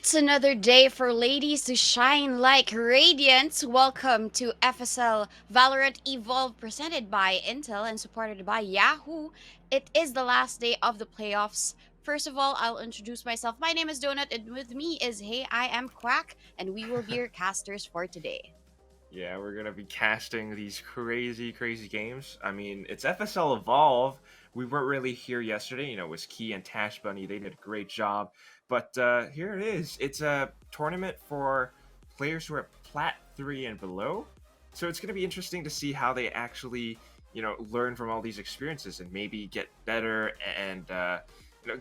It's another day for ladies to shine like radiance. Welcome to FSL Valorant Evolve presented by Intel and supported by Yahoo. It is the last day of the playoffs. First of all, I'll introduce myself. My name is Donut, and with me is Hey, I am Quack, and we will be your casters for today. Yeah, we're gonna be casting these crazy games. I mean, it's FSL Evolve. We weren't really here yesterday. It was Key and Tash Bunny. They did a great job. But here it is. It's a tournament for players who are Plat 3 and below. So it's gonna be interesting to see how they actually, learn from all these experiences and maybe get better and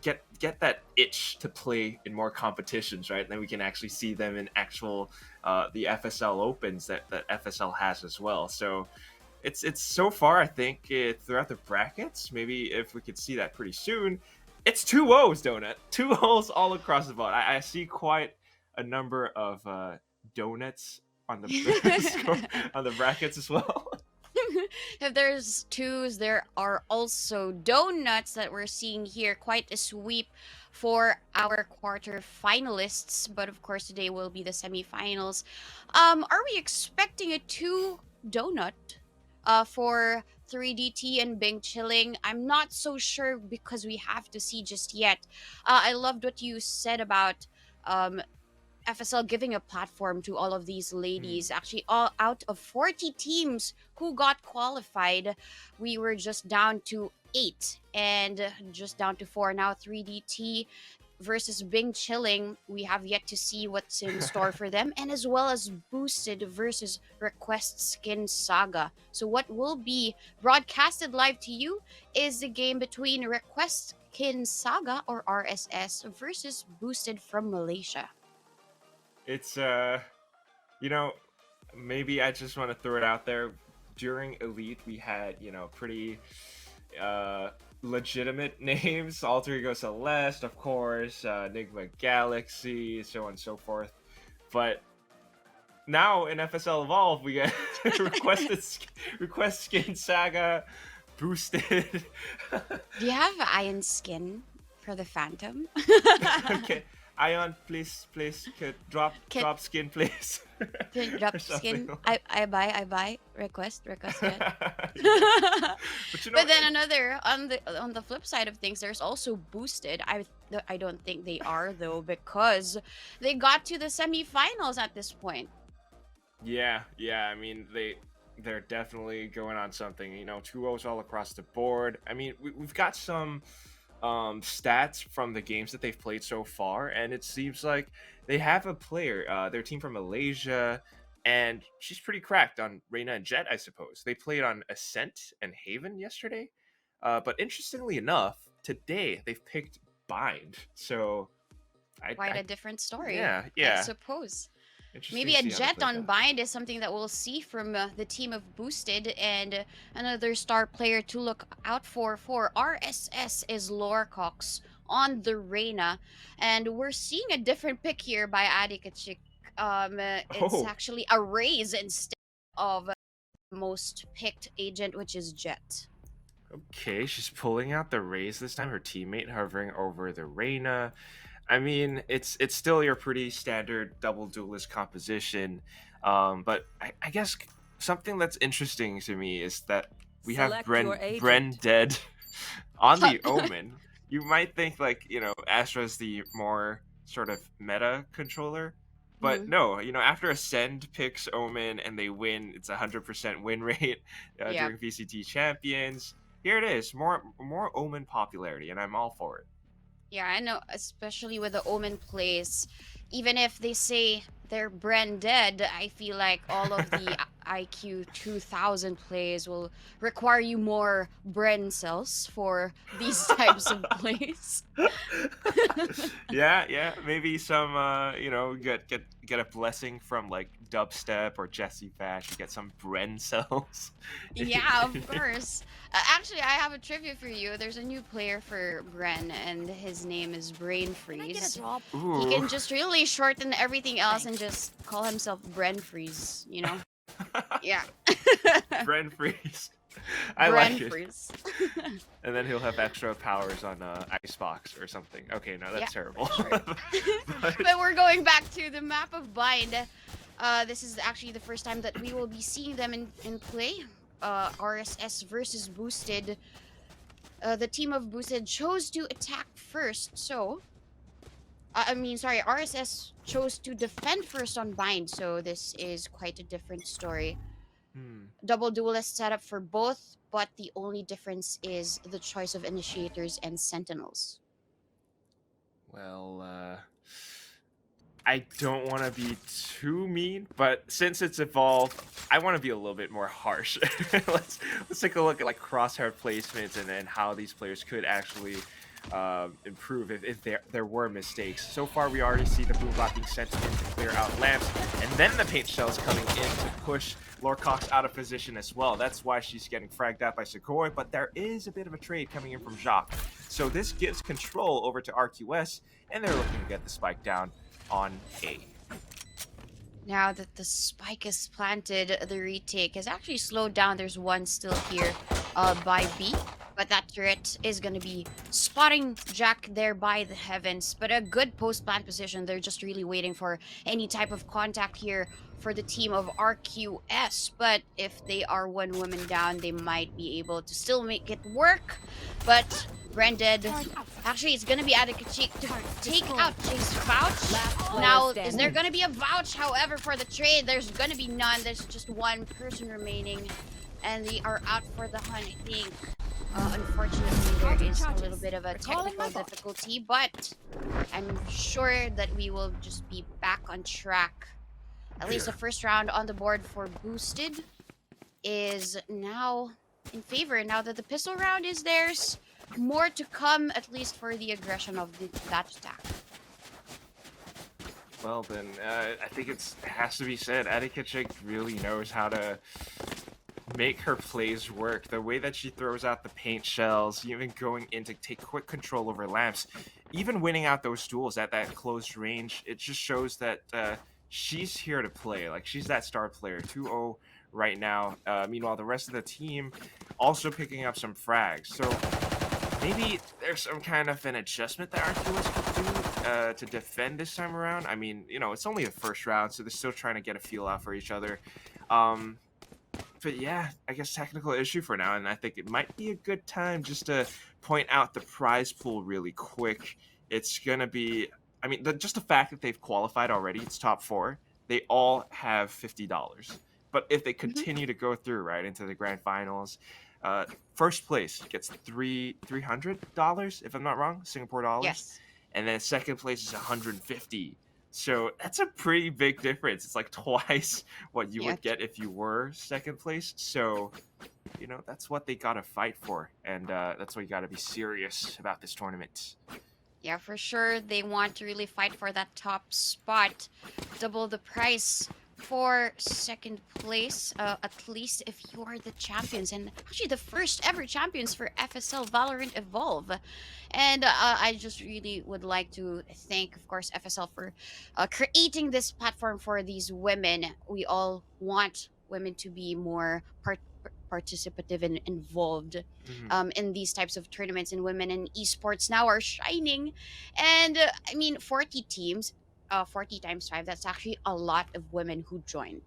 get that itch to play in more competitions, right? And then we can actually see them in actual the FSL Opens that FSL has as well. So it's so far, I think, throughout the brackets. Maybe if we could see that pretty soon. It's two O's, Donut. Two O's all across the board. I see quite a number of donuts on the on the brackets as well. If there's twos, there are also donuts that we're seeing here. Quite a sweep for our quarter finalists, but of course today will be the semifinals. Are we expecting a two donut for 3DT and Bing Chilling? I'm not so sure because we have to see just yet. I loved what you said about um FSL giving a platform to all of these Hmm. ladies. Actually, all out of 40 teams who got qualified, we were just down to 8 and just down to 4 now. 3DT versus Bing Chilling. We have yet to see what's in store for them, and as well as Boosted versus Request Skin Saga. So, what will be broadcasted live to you is the game between Request Skin Saga or RSS versus Boosted from Malaysia. It's you know, maybe I just want to throw it out there. During Elite, we had pretty uh legitimate names. Alter Ego Celeste, of course, Enigma Galaxy, so on and so forth. But now in FSL Evolve, we get request skin saga boosted. Do you have iron skin for the Phantom? Okay, Ion, please, could Can drop skin, please, can drop or something. skin? I buy. Request jet. Yeah, but But then another on the flip side of things, there's also boosted. I don't think they are though because they got to the semifinals at this point. yeah. I mean, they're definitely going on something. Two O's all across the board. I mean, we've got some stats from the games that they've played so far, and it seems like they have a player, their team from Malaysia, and she's pretty cracked on Reina and Jet, I suppose. They played on Ascent and Haven yesterday, but interestingly enough, today they've picked Bind. So Quite I a different story, yeah, I yeah, suppose. interesting Maybe to a see how they jet played on that. bind is something that we'll see from the team of Boosted, and another star player to look out for RSS is Lorcox on the Reina, and we're seeing a different pick here by Adikachik. It's Oh, actually a raise instead of most picked agent, which is Jet. okay, she's pulling out the raise this time. Her teammate hovering over the Reina. I mean, it's still your pretty standard double duelist composition, but I guess something that's interesting to me is that we have Select your Bren agent. dead on the Omen. You might think like Astra's the more sort of meta controller, but Mhm. no. After Ascend picks Omen and they win, it's 100% win rate Yep. during VCT Champions. Here it is, more Omen popularity, and I'm all for it. Yeah, I know, especially with the Omen plays. Even if they say they're brand dead, I feel like all of the IQ 2000 plays will require you more brain cells for these types of plays. Yeah. Maybe some get a blessing from like dubstep or Jesse Bash. You get some Bren cells. Yeah, of course. Actually, I have a trivia for you. There's a new player for Bren, and his name is Brain Can I get a Freeze. drop? He Ooh. can just really shorten everything else and Thanks. just call himself Bren Freeze, you know? Yeah. Bren freeze. I like Grand it. Freeze. And then he'll have extra powers on Icebox or something. Okay, no, Yeah, that's for terrible. sure. But But we're going back to the map of Bind. This is actually the first time that we will be seeing them in play. RSS versus Boosted. The team of Boosted chose to attack first, so sorry, RSS chose to defend first on Bind, so this is quite a different story. hmm, Double duelist setup for both, but the only difference is the choice of initiators and sentinels. well, I don't want to be too mean, but since it's evolved, I want to be a little bit more harsh. Let's take a look at like crosshair placements and how these players could actually improve if there were mistakes. So far, we already see the boom bot being sent in to clear out lamps, and then the paint shells coming in to push Lorcox out of position as well. That's why she's getting fragged out by Segoy, but there is a bit of a trade coming in from Jacques. So this gives control over to RQS, and they're looking to get the spike down on A. Now that the spike is planted, the retake has actually slowed down. There's one still here by B. But that turret is going to be spotting Jack there by the heavens. But a good post-plant position. They're just really waiting for any type of contact here for the team of RQS. But if they are one woman down, they might be able to still make it work. But Branded, actually, it's going to be Adikachik to take out Jake's vouch. Now, is there going to be a vouch? However, for the trade, there's going to be none. There's just one person remaining. And they are out for the hunt, I think. Unfortunately, there is a little bit of a technical difficulty, but I'm sure that we will just be back on track. At least the first round on the board for Boosted is now in favor. Now that the pistol round is theirs, more to come, at least for the aggression of that attack. Well, then, I think it has to be said, Adikachik really knows how to make her plays work. The way that she throws out the paint shells, even going in to take quick control over lamps, even winning out those duels at that close range, it just shows that she's here to play. Like, she's that star player. 2-0 right now. Meanwhile, the rest of the team also picking up some frags. So maybe there's some kind of an adjustment that RQS could do to defend this time around. I mean, it's only the first round, so they're still trying to get a feel out for each other. But yeah, I guess technical issue for now, and I think it might be a good time just to point out the prize pool really quick. It's gonna be, I mean, just the fact that they've qualified already, it's top 4. They all have $50. But if they continue to go through right into the grand finals, first place gets $300, if I'm not wrong, Singapore dollars. Yes. And then second place is 150. So that's a pretty big difference. It's like twice what you would get if you were second place. So, that's what they got to fight for. And that's why you got to be serious about this tournament. Yeah, for sure. They want to really fight for that top spot. Double the price for second place, at least if you are the champions. And actually the first ever champions for FSL Valorant Evolve. And I just really would like to thank, of course, FSL for creating this platform for these women. We all want women to be more participative and involved in these types of tournaments, and women in esports now are shining. And I mean, 40 teams, 40 times 5, that's actually a lot of women who joined.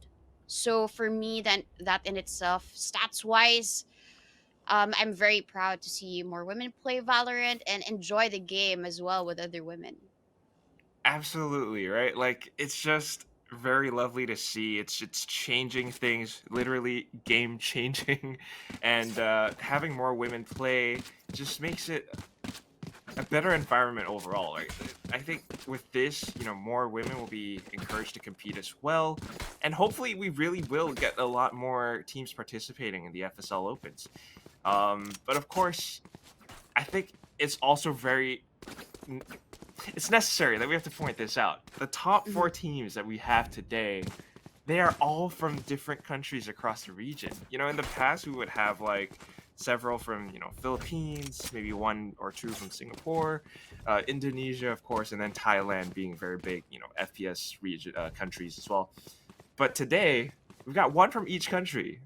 So for me, then that in itself, stats wise, I'm very proud to see more women play Valorant and enjoy the game as well with other women. Absolutely, right? Like, it's just very lovely to see. It's changing things, literally game changing, and having more women play just makes it a better environment overall. Right? I think with this, more women will be encouraged to compete as well, and hopefully we really will get a lot more teams participating in the FSL Opens. But of course, I think it's also it's necessary that we have to point this out. The top 4 teams that we have today, they are all from different countries across the region. In the past, we would have like several from, Philippines, maybe 1 or 2 from Singapore, Indonesia, of course, and then Thailand being very big, FPS region countries as well. But today, we've got 1 from each country.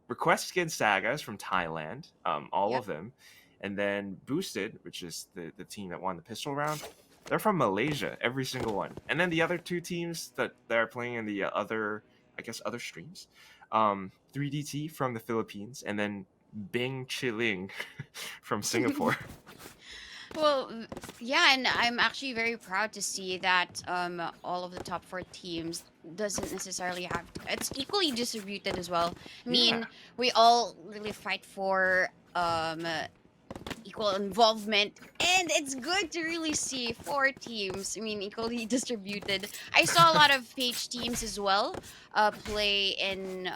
Request Skin Saga is from Thailand, all Yep. of them, and then Boosted, which is the team that won the pistol round, they're from Malaysia, every single one. And then the other two teams that are playing in the other, I guess, other streams, 3DT from the Philippines, and then Bing Chiling from Singapore. Well, yeah, and I'm actually very proud to see that all of the top four teams doesn't necessarily have it's equally distributed as well. I Yeah. mean, we all really fight for equal involvement, and it's good to really see four teams. I mean, equally distributed. I saw a lot of page teams as well play in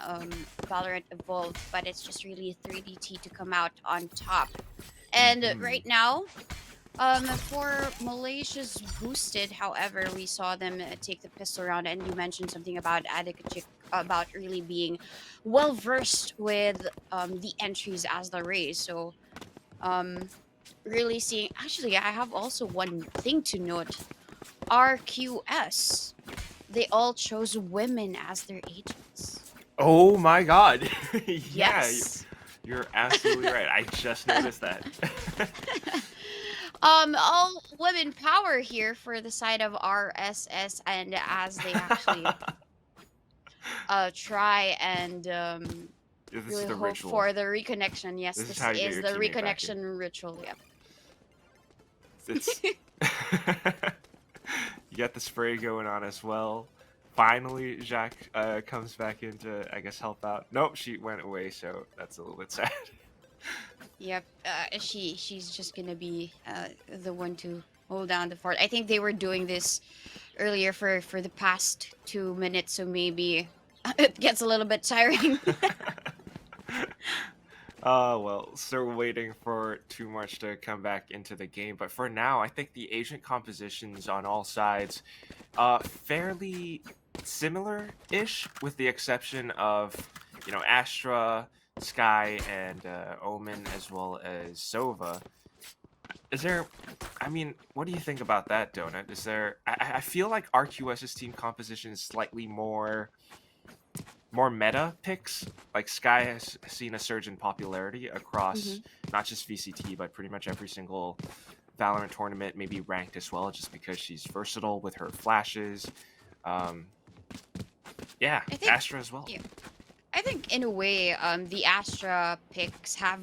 Valorant Evolved, but it's just really 3DT to come out on top. And Hmm. right now, for Malaysia's boosted, however, we saw them take the pistol round, and you mentioned something about Adikachik about really being well versed with the entries as the race. So, um, really seeing. Actually, I have also one thing to note: RQS. They all chose women as their agents. Oh my God! Yeah, Yes. you're absolutely right. I just noticed that. All women power here for the side of RSS, and as they actually try and This is really the hope ritual. for the reconnection. Yes, This is this how you get is your the teammate back in. reconnection ritual. Yep. It's you got the spray going on as well. Finally, Jacques comes back in to, I guess, help out. Nope, she went away, so that's a little bit sad. Yep. She's just gonna be the one to hold down the fort. I think they were doing this earlier for the past 2 minutes, so maybe it gets a little bit tiring. Well, still waiting for Too Much to come back into the game. But for now, I think the agent compositions on all sides, fairly similar-ish, with the exception of, Astra, Sky, and Omen, as well as Sova. Is there, I mean, what do you think about that, Donut? Is there, I feel like RQS's team composition is slightly more meta picks. Like Sky has seen a surge in popularity across Hmm. not just VCT but pretty much every single Valorant tournament, maybe ranked as well, just because she's versatile with her flashes. Um, yeah, I think. Astra as well. Yeah. I think in a way, the Astra picks have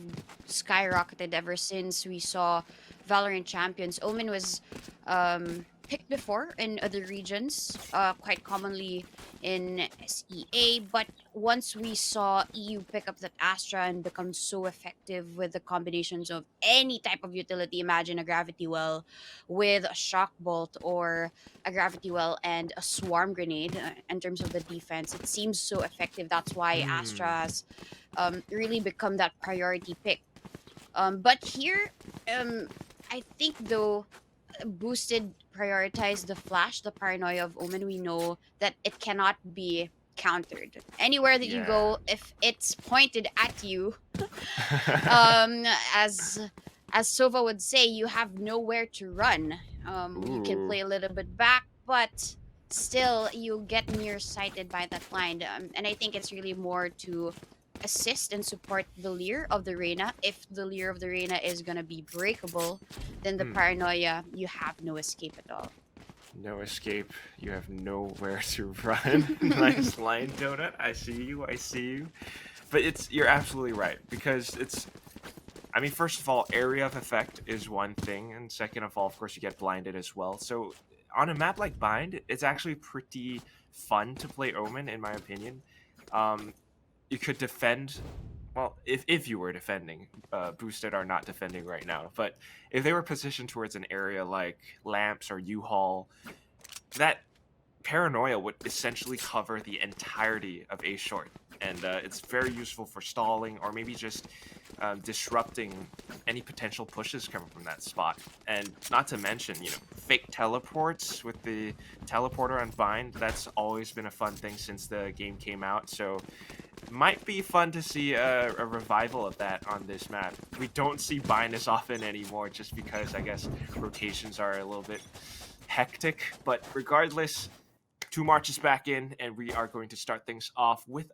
skyrocketed ever since we saw Valorant champions. Omen was picked before in other regions, quite commonly in SEA. But once we saw EU pick up that Astra and become so effective with the combinations of any type of utility, imagine a gravity well with a shock bolt or a gravity well and a swarm grenade in terms of the defense. It seems so effective. That's why Astra Hmm. has really become that priority pick. But here, um, I think though, boosted prioritize the flash, the paranoia of Omen. We know that it cannot be countered. Anywhere that you Yeah. go, if it's pointed at you, um, as as Sova would say, you have nowhere to run. You can Ooh. play a little bit back, but still you get nearsighted by that line. And I think it's really more to assist and support the Leer of the Reina. If the Leer of the Reina is gonna be breakable, then the Hmm. paranoia, you have no escape at all. No escape. You have nowhere to run. Nice line, Donut. I see you. I see you. But you're absolutely right, because I mean, first of all, area of effect is one thing, and second of all, of course, you get blinded as well. So on a map like Bind, it's actually pretty fun to play Omen, in my opinion. Um, you could defend. Well, if you were defending, Boosted are not defending right now. But if they were positioned towards an area like Lamps or U-Haul, that paranoia would essentially cover the entirety of A short, and it's very useful for stalling or maybe just disrupting any potential pushes coming from that spot. And not to mention, fake teleports with the teleporter on Bind. That's always been a fun thing since the game came out. So might be fun to see a revival of that on this map. We don't see Bind as often anymore, just because I guess rotations are a little bit hectic. But regardless, Two marches back in, and we are going to start things off with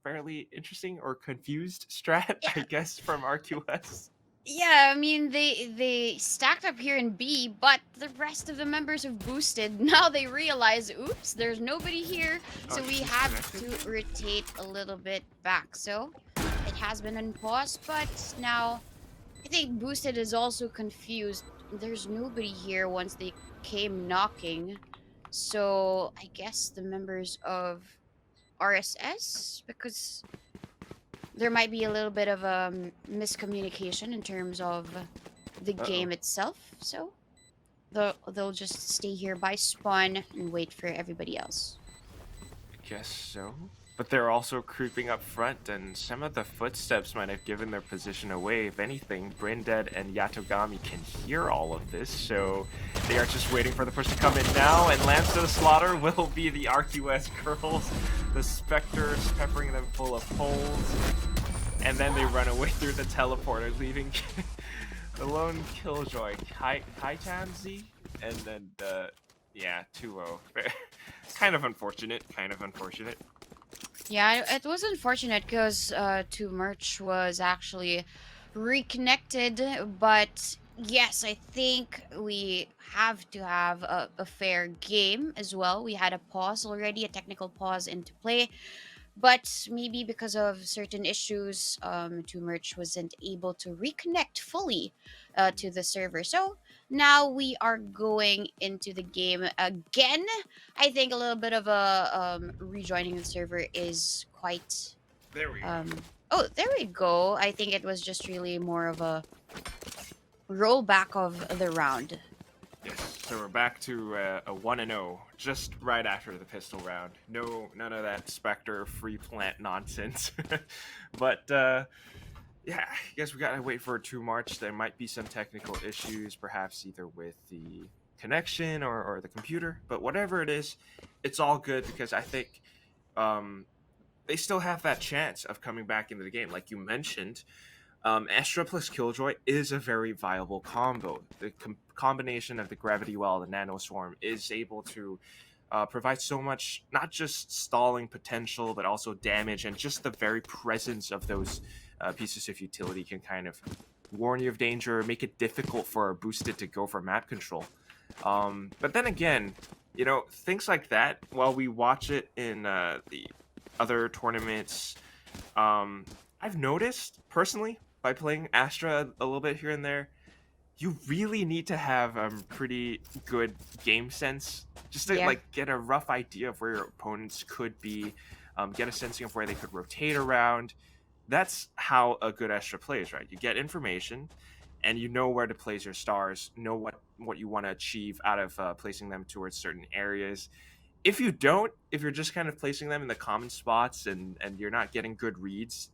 fairly interesting or confused strat, I Yeah, guess, from RQS. yeah. I mean, they stacked up here in B, but the rest of the members have boosted. Now they realize, oops, there's nobody here, Oh, so we she's have connected. to rotate a little bit back. So it has been unpaused, but now I think boosted is also confused. There's nobody here once they came knocking. So I guess the members of RSS, because there might be a little bit of a miscommunication in terms of the Uh-oh. game itself. So they'll just stay here by spawn and wait for everybody else. I guess so. But they're also creeping up front, and some of the footsteps might have given their position away. If anything, Brinded and Yatogami can hear all of this, so they are just waiting for the push to come in now, and Lance to the Slaughter will be the RQS girls. The Spectres peppering them full of holes, and then they run away through the teleporter, leaving the lone Killjoy, Kaitanzi, and then yeah, 2-0. Kind of unfortunate, Yeah, it was unfortunate because Two Merch was actually reconnected, but yes, I think we have to have a fair game as well. We had a pause already, a technical pause into play, but maybe because of certain issues, Two Merch wasn't able to reconnect fully to the server. So now we are going into the game again. I think a little bit of a rejoining the server is quite. There we go. Um, oh, there we go. I think it was just really more of a rollback of the round. Yes, so we're back to a 1-0, just right after the pistol round. No, none of that Spectre free plant nonsense. But yeah, I guess we gotta wait for a 2 March. There might be some technical issues, perhaps either with the connection or the computer. But whatever it is, it's all good because I think um, they still have that chance of coming back into the game. Like you mentioned, Astra plus Killjoy is a very viable combo. The combination of the Gravity Well and the Nano Swarm is able to provide so much, not just stalling potential, but also damage, and just the very presence of those pieces of utility can kind of warn you of danger, make it difficult for a boosted to go for map control. But then again, things like that, while we watch it in the other tournaments, I've noticed personally by playing Astra a little bit here and there, you really need to have pretty good game sense just to Yeah. like get a rough idea of where your opponents could be, get a sensing of where they could rotate around. That's how a good Astra plays, right? You get information, and you know where to place your stars, know what you want to achieve out of placing them towards certain areas. If you don't, if you're just kind of placing them in the common spots and you're not getting good reads,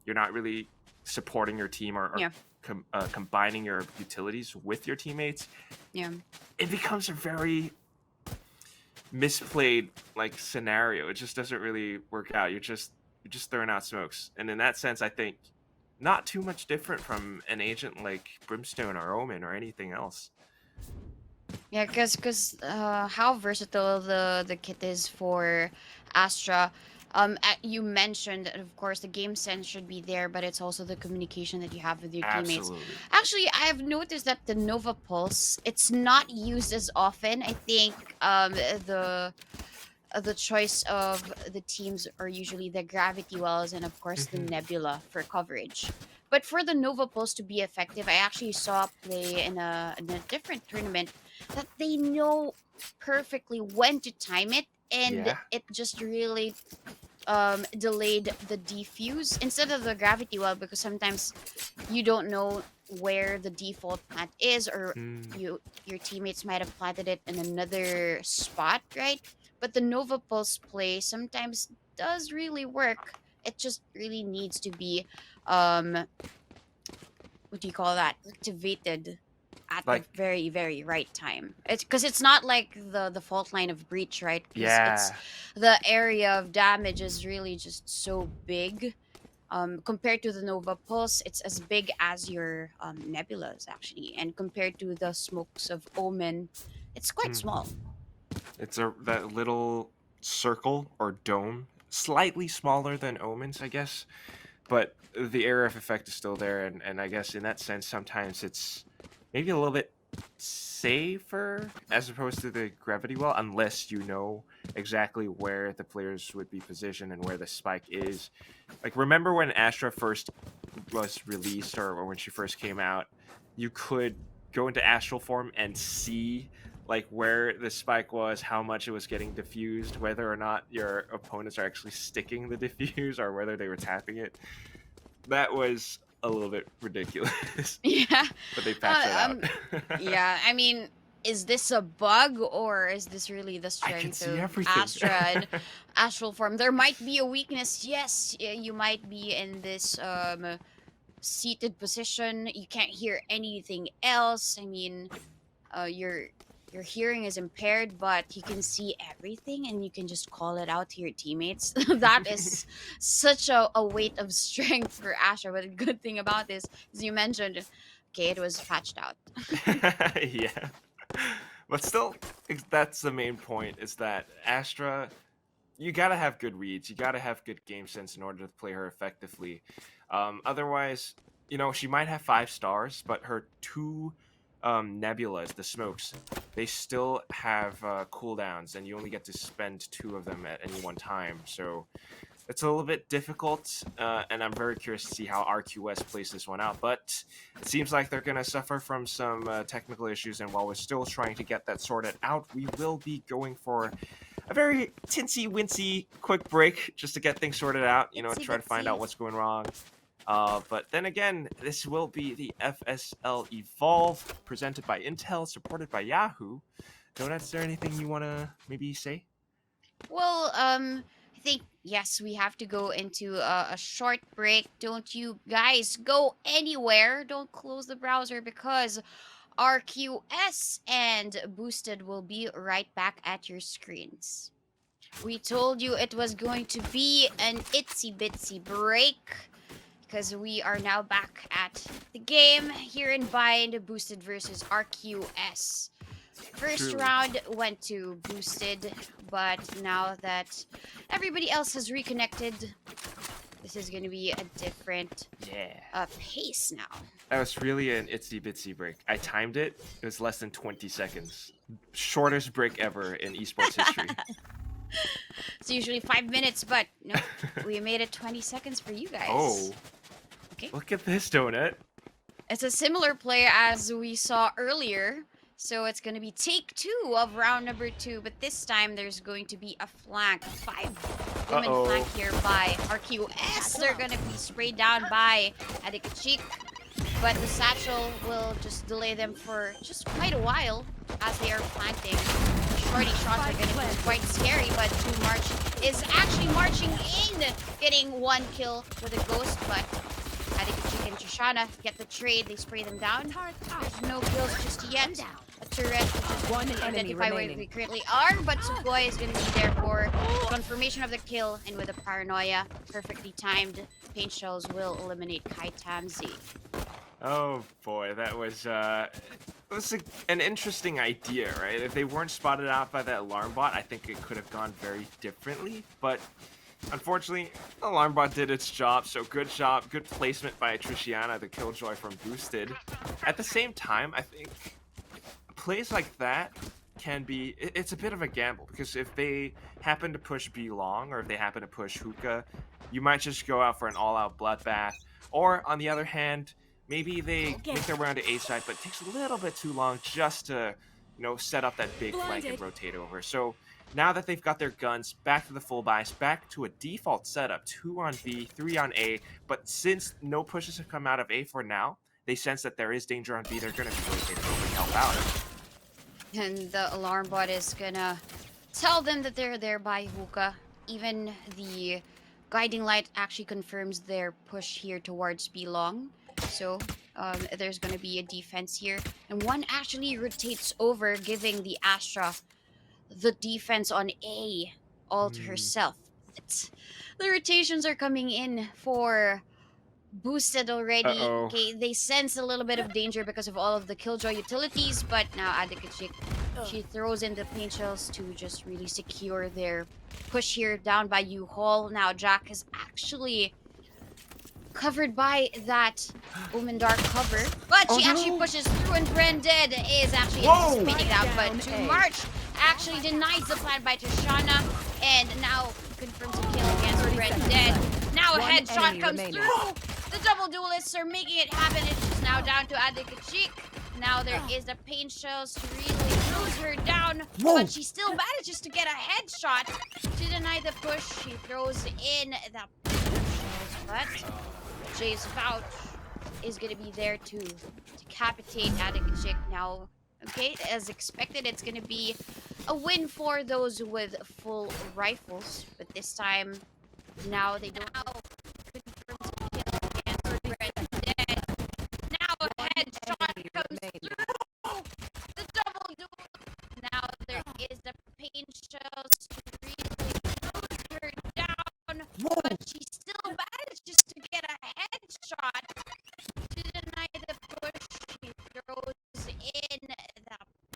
you're not really supporting your team or Yeah. combining your utilities with your teammates, Yeah. it becomes a very misplayed like scenario. It just doesn't really work out. You're just throwing out smokes. And in that sense, I think not too much different from an agent like Brimstone or Omen or anything else. Yeah, because how versatile the kit is for Astra. You mentioned that, of course, the game sense should be there, but it's also the communication that you have with your teammates. Absolutely. Actually, I've noticed that the Nova Pulse, it's not used as often. I think the choice of the teams are usually the Gravity Wells and, of course, the Mhm. Nebula for coverage. But for the Nova Pulse to be effective, I actually saw play in a different tournament that they know perfectly when to time it, and Yeah. it just really delayed the defuse instead of the Gravity Well, because sometimes you don't know where the default plant is, or Mm. your teammates might have planted it in another spot, right? But the Nova Pulse play sometimes does really work. It just really needs to be um what do you call that, activated at the Like, very very right time. It's because it's not like the fault line of breach, right? Because it's yeah. the area of damage is really just so big. Compared to the Nova Pulse, it's as big as your nebulas actually, and compared to the smokes of Omen, it's quite Mhm. small. It's that little circle or dome slightly smaller than Omens, I guess, but the area of effect is still there, and I guess in that sense, sometimes it's maybe a little bit safer as opposed to the gravity well, unless you know exactly where the players would be positioned and where the spike is. Like, remember when Astra first was released, or when she first came out, you could go into astral form and see like where the spike was, how much it was getting diffused, whether or not your opponents are actually sticking the diffuse or whether they were tapping it. That was a little bit ridiculous, Yeah. but they patched that out. Yeah, I mean, is this a bug or is this really the I can strength see of everything. Astra and astral form? There might be a weakness. Yes, you might be in this seated position. You can't hear anything else. I mean, your hearing is impaired, but you can see everything and you can just call it out to your teammates. That is such a weight of strength for Astra. But the good thing about this, as you mentioned, okay, it was patched out. Yeah. But still, that's the main point, is that Astra, you gotta have good reads, you gotta have good game sense in order to play her effectively. Otherwise, she might have 5 stars, but her two nebulas, the smokes, they still have cooldowns, and you only get to spend 2 of them at any one time. So it's a little bit difficult, and I'm very curious to see how RQS plays this one out. But it seems like they're going to suffer from some technical issues, and while we're still trying to get that sorted out, we will be going for a very tinsy-wincy quick break just to get things sorted out, Itsy try to find bitsy. out what's going wrong. But then again, this will be the FSL Evolve, presented by Intel, supported by Yahoo. Donut, is there anything you want to maybe say? Well, I think yes, we have to go into a short break. Don't you guys go anywhere. Don't close the browser because RQS and Boosted will be right back at your screens. We told you it was going to be an itsy bitsy break because we are now back at the game here in Bind, Boosted versus RQS. First Truly. round went to Boosted, but now that everybody else has reconnected, this is going to be a different Yeah. pace now. That was really an itsy bitsy break. I timed it. It was less than 20 seconds. Shortest break ever in esports history. It's usually 5 minutes, but no, we made it 20 seconds for you guys. Oh. Okay. Look at this, Donut. It's a similar play as we saw earlier. So it's going to be take 2 of round number 2, but this time there's going to be a flank, 5-woman flank here by RQS. They're going to be sprayed down by Adikachik, but the satchel will just delay them for just quite a while as they are planting. Shorty shots are going to be quite scary, but 2 March is actually marching in, getting 1 kill with a ghost, but Adikachik and Shoshana get the trade. They spray them down. There's no kills just yet. A turret, which is identify where we currently are, but Sugoi is going to be there for confirmation of the kill, and with a paranoia, perfectly timed, paint shells will eliminate Kai Tamzi. Oh boy, that was an interesting idea, right? If they weren't spotted out by that alarm bot, I think it could have gone very differently. But unfortunately, the alarm bot did its job. So good job, good placement by Trishiana, the killjoy from Boosted. At the same time, I think plays like that can be, it's a bit of a gamble, because if they happen to push B long, or if they happen to push hookah, you might just go out for an all-out bloodbath. Or on the other hand, maybe they make their way onto A side, but it takes a little bit too long just to set up that big flank and rotate over. So now that they've got their guns, back to the full buys, back to a default setup, 2 on B, 3 on A. But since no pushes have come out of A for now, they sense that there is danger on B. They're going to be rotating over and help out. And the alarm bot is gonna tell them that they're there by hookah. Even the guiding light actually confirms their push here towards B long. So there's gonna be a defense here. And one actually rotates over, giving the Astra the defense on A all to herself. The rotations are coming in for Boosted already. Okay, they sense a little bit of danger because of all of the killjoy utilities, but now Adikachik She throws in the paint shells to just really secure their push here down by U-Haul. Now Jack is actually covered by that Omen Dark cover, but she actually pushes through, and Branded is actually anticipating that, but to March actually denies the plan by Tashana, and now confirms a kill against Branded. Now a headshot comes through. The double duelists are making it happen. It's just now down to Adikachik. Now there is the paint shells to really close her down, but she still manages to get a headshot to deny the push. She throws in the shells, but Jay's vouch is going to be there to decapitate Adikachik. Now, okay, as expected, it's going to be a win for those with full rifles, but this time, now they don't confirm to kill against Branded. Now a headshot comes through. The double duel. Now there is the paint shells to really close her down, but she still manages to get a headshot to deny the push. She throws in the...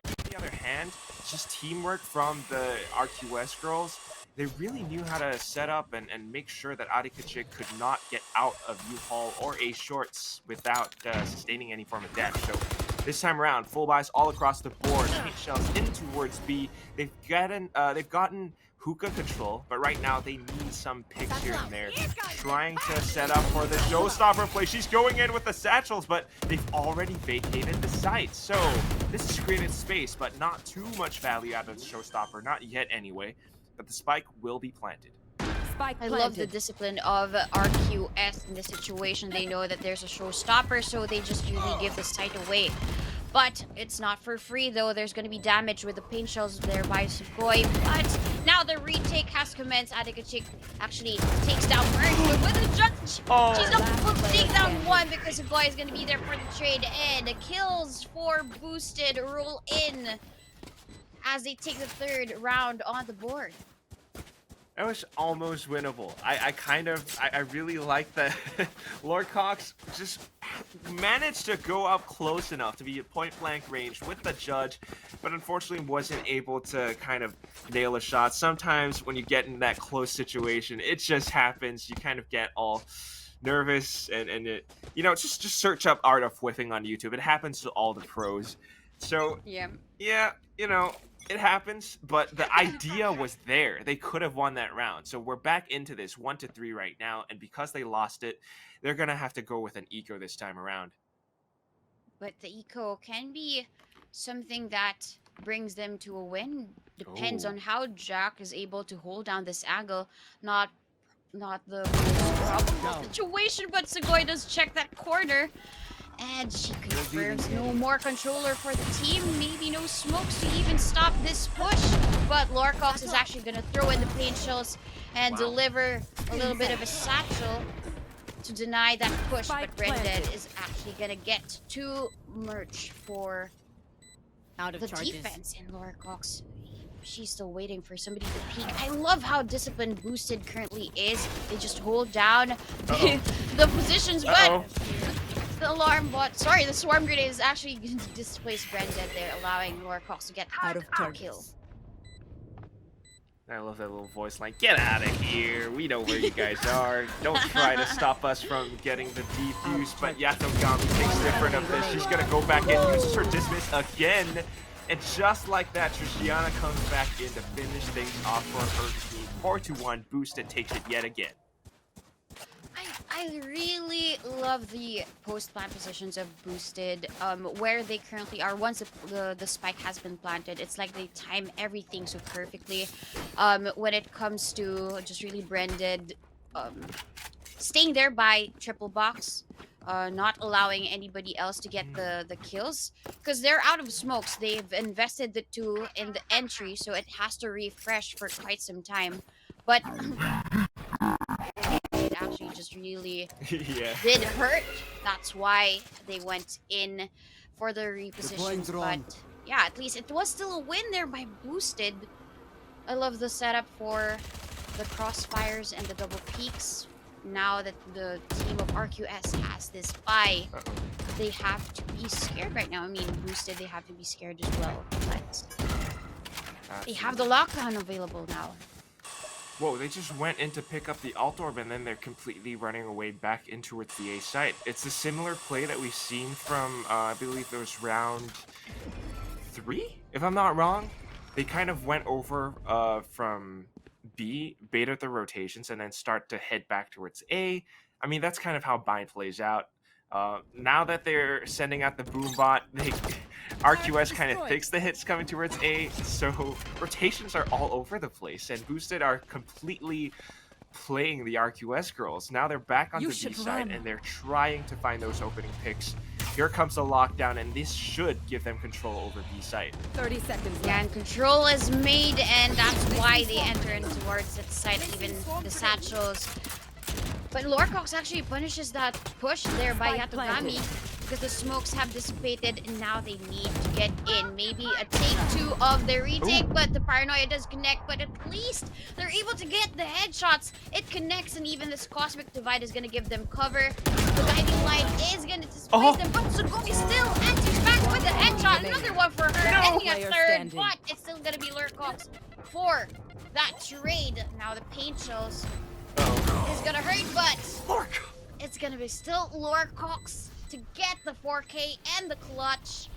On the other hand, just teamwork from the RQS girls. They really knew how to set up and make sure that Adikachik could not get out of U-Haul or A shorts without sustaining any form of damage. So this time around, full buys all across the board, paint shells in towards B. They've gotten hookah control, but right now they need some picks here and there. Trying to set up for the showstopper play. She's going in with the satchels, but they've already vacated the site. So this has created space, but not too much value out of the showstopper. Not yet anyway. But the spike will be planted. I love the discipline of RQS in this situation. They know that there's a showstopper, so they just usually give the site away. But it's not for free, though. There's going to be damage with the paint shells there by Sugoi. But now the retake has commenced. Adikachik actually takes down Merge, but with a judge, she's not able to take down one because Sugoi is going to be there for the trade. And the kills for Boosted roll in as they take the third round on the board. That was almost winnable. I really like that Lord Cox just managed to go up close enough to be at point blank range with the judge, but unfortunately wasn't able to kind of nail a shot. Sometimes when you get in that close situation, it just happens. You kind of get all nervous and it, just search up art of whiffing on YouTube. It happens to all the pros. So yeah, it happens, but the idea was there. They could have won that round. So we're back into this 1-3 right now, and because they lost it, they're gonna have to go with an eco this time around. But the eco can be something that brings them to a win. Depends on how Jack is able to hold down this angle. Not the most probable situation, but Sugoi does check that corner. And she confirms no more controller for the team. Maybe no smokes to even stop this push. But Lorcox is actually going to throw in the paint shells and deliver a little bit of a satchel to deny that push. But Branded is actually going to get to merge for the defense. And Lorcox, she's still waiting for somebody to peek. I love how disciplined Boosted currently is. They just hold down the positions, but... The alarm bot, the swarm grenade is actually going to displace Branded there, allowing Laura Cox to get out of kill. I love that little voice line. Get out of here. We know where you guys are. Don't try to stop us from getting the defuse. But Yatogami takes different of this. She's going to go back in, uses her dismiss again. And just like that, Trishiana comes back in to finish things off for her team. 4-1. Boosted takes it yet again. I really love the post-plant positions of Boosted, where they currently are. Once the spike has been planted, it's like they time everything so perfectly. When it comes to just really Branded, staying there by triple box, not allowing anybody else to get the kills, because they're out of smokes. They've invested the 2 in the entry, so it has to refresh for quite some time. But it actually just really did hurt. That's why they went in for the repositions. But yeah, at least it was still a win there by Boosted. I love the setup for the crossfires and the double peaks. Now that the team of RQS has this buy, they have to be scared right now. I mean, boosted, they have to be scared as well. But they have the lockdown available now. Whoa, they just went in to pick up the alt orb and then they're completely running away back in towards the A site. It's a similar play that we've seen from, I believe it was round 3, if I'm not wrong. They kind of went over from B, baited the rotations, and then start to head back towards A. I mean, that's kind of how Bind plays out. Now that they're sending out the boom bot, RQS kind of thinks the hits coming towards A, so rotations are all over the place, and Boosted are completely playing the RQS girls. Now they're back on the B side, and they're trying to find those opening picks. Here comes the lockdown, and this should give them control over B site. 30 seconds. Yeah, and control is made, and that's why they enter in towards that side, even the satchels. But Lorcox actually punishes that push there by Yatogami because the smokes have dissipated and now they need to get in. Maybe a take 2 of the retake, but the paranoia does connect, but at least they're able to get the headshots. It connects, and even this cosmic divide is going to give them cover. The guiding light is going to displace them, but Sugoi still answers back with a headshot. Another one for her, getting a third, but it's still going to be Lorcox for that trade. Now the paint shells is gonna hurt, but it's gonna be still Lorcox to get the 4K and the clutch.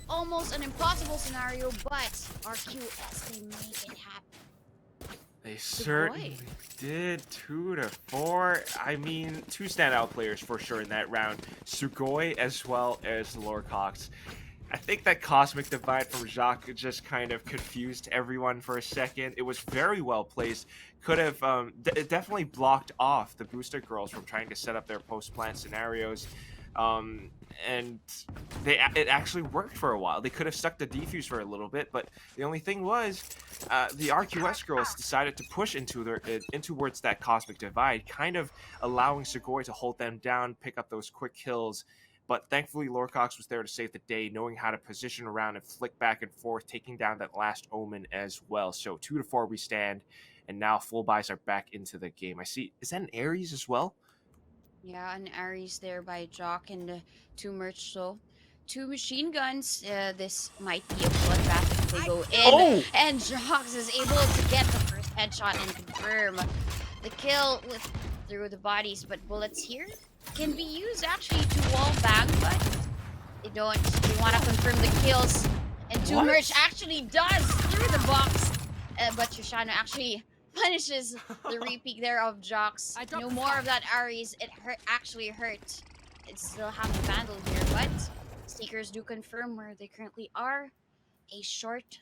Almost an impossible scenario, but RQS, they make it happen. They certainly did. 2-4. I mean, 2 standout players for sure in that round. Sugoi as well as Lorcox. I think that Cosmic Divide from Jacques just kind of confused everyone for a second. It was very well placed. Could have it definitely blocked off the Booster Girls from trying to set up their post-plant scenarios. And it actually worked for a while. They could have stuck the defuse for a little bit, but the only thing was the RQS girls decided to push in towards that Cosmic Divide, kind of allowing Sugoi to hold them down, pick up those quick kills. But thankfully, Lorcox was there to save the day, knowing how to position around and flick back and forth, taking down that last Omen as well. So 2-4 we stand, and now full buys are back into the game. I see. Is that an Ares as well? Yeah, an Ares there by Jock and 2 merch. So 2 machine guns. This might be a bloodbath if they go in. And Jox is able to get the first headshot and confirm the kill through the bodies. But bullets here can be used actually to wall bang, but they don't. They want to confirm the kills. And 2 merch actually does through the box. But Shoshana actually punishes the repeat there of Jox. No more of that Ares. It actually hurt. It still have the vandal here, but Seekers do confirm where they currently are. A short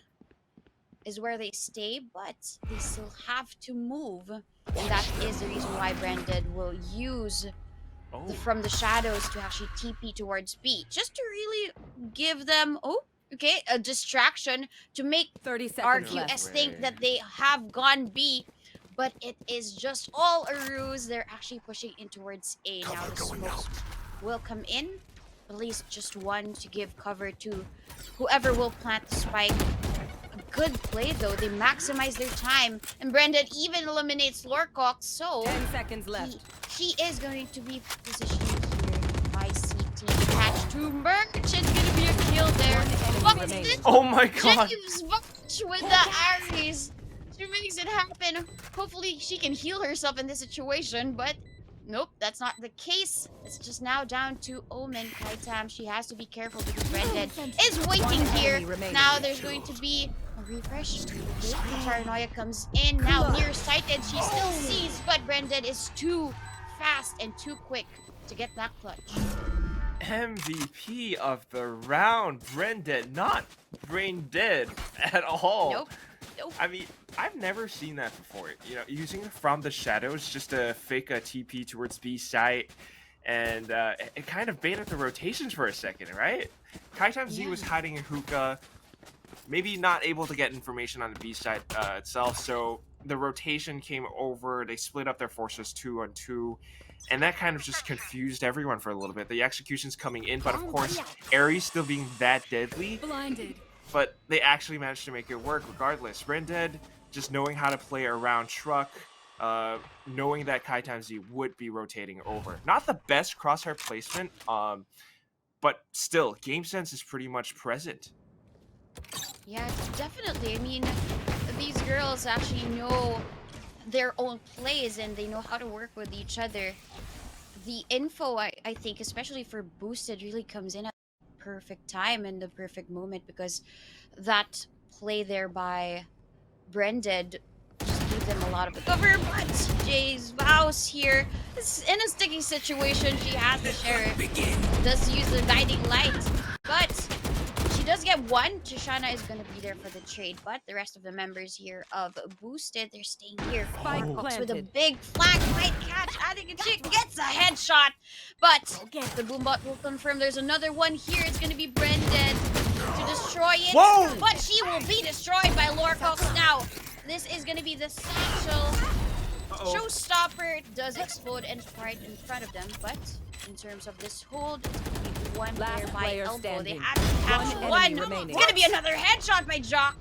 is where they stay, but they still have to move. And that is the reason why Branded will use from the shadows to actually TP towards B. Just to really give them, a distraction to make 30 seconds RQS think that they have gone B. But it is just all a ruse. They're actually pushing in towards A. Now the smokes will come in. At least just one to give cover to whoever will plant the spike. A good play though. They maximize their time. And Brendan even eliminates Lorcox. So 10 seconds left. She is going to be positioned here by CT. Catch to Merch. It's gonna be a kill there. Oh my god. James with the Ares. She makes it happen. Hopefully she can heal herself in this situation, but nope, that's not the case. It's just now down to Omen. Kaitam, she has to be careful because Branded is waiting here. Now there's going to be a refresh. The paranoia comes in. Now nearsighted, she still sees, but Branded is too fast and too quick to get that clutch. MVP of the round, Brendan, not brain dead at all. Nope. I mean, I've never seen that before. You know, using from the shadows just to fake a TP towards B site, and it kind of baited the rotations for a second, right? Kaitam Z was hiding in hookah, maybe not able to get information on the B site itself, so the rotation came over. They split up their forces 2-on-2. And that kind of just confused everyone for a little bit. The execution's coming in, but of course, Ares still being that deadly. Blinded. But they actually managed to make it work regardless. Branded, just knowing how to play around Truck, knowing that Kaitam Z would be rotating over. Not the best crosshair placement, but still, game sense is pretty much present. Yeah, definitely. I mean, these girls actually know their own plays and they know how to work with each other. The info, I think, especially for Boosted, really comes in at the perfect time and the perfect moment because that play there by Brended just gave them a lot of the cover. But Jay's Vows here is in a sticky situation. She has the sheriff, does use the guiding light, but she does get one. Trishana is going to be there for the trade, but the rest of the members here of Boosted, they're staying here. Spike Fox with a planted. big flag might catch. Adding a chick gets a headshot, but the boombot will confirm there's another one here. It's going to be Brendan to destroy it, Whoa! but she will be destroyed by Lorcox now. This is going to be the satchel. Showstopper does explode and right in front of them, but in terms of this hold, it's going to be one Last player by player elbow. standing. They have to catch One one. enemy remaining. It's going to be another headshot by Jock.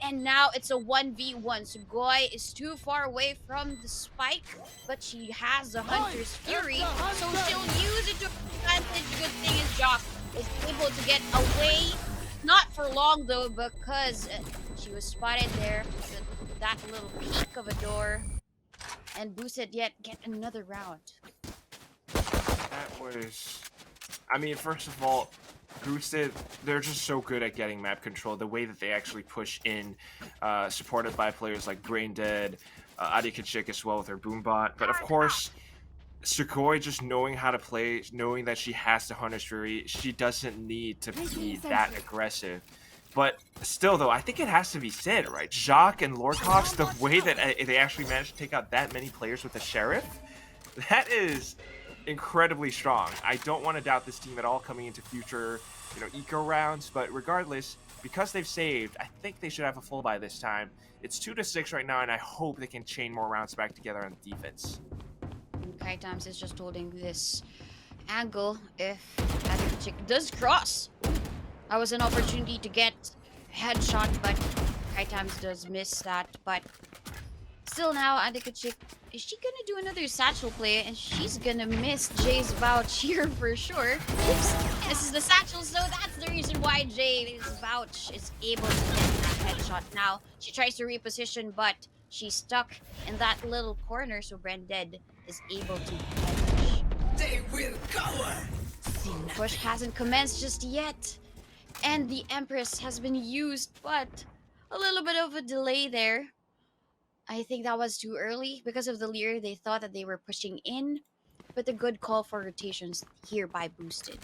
And now it's a 1v1. Sugoi is too far away from the spike, but she has the Hunter's Fury, so she'll use it to advantage. Good thing is Jock is able to get away. Not for long though, because she was spotted there with that little peek of a door. And Boosted yet get another round. That was... I mean, first of all, Boosted, they're just so good at getting map control. The way that they actually push in, supported by players like Braindead, Adikachik as well with her Boombot. But of course, Sugoi just knowing how to play, knowing that she has the Hunter's Fury, she doesn't need to be that aggressive. But still, though, I think it has to be said, right? Jacques and Lordcox, the way that they actually managed to take out that many players with the Sheriff, that is incredibly strong. I don't want to doubt this team at all coming into future, eco rounds. But regardless, because they've saved, I think they should have a full buy this time. It's 2-6 right now, and I hope they can chain more rounds back together on the defense. Kai Times is just holding this angle. If Adikachik does cross, that was an opportunity to get headshot, but Kai Times does miss that. But still now, Adikachik, is she gonna do another satchel play? And she's gonna miss Jay's vouch here for sure. Oops, this is the satchel, so that's the reason why Jay's vouch is able to get that headshot now. She tries to reposition, but she's stuck in that little corner, so Branded is able to push. They will cover. Push hasn't commenced just yet. And the Empress has been used, but a little bit of a delay there. I think that was too early. Because of the Leer, they thought that they were pushing in, but a good call for rotations here by Boosted.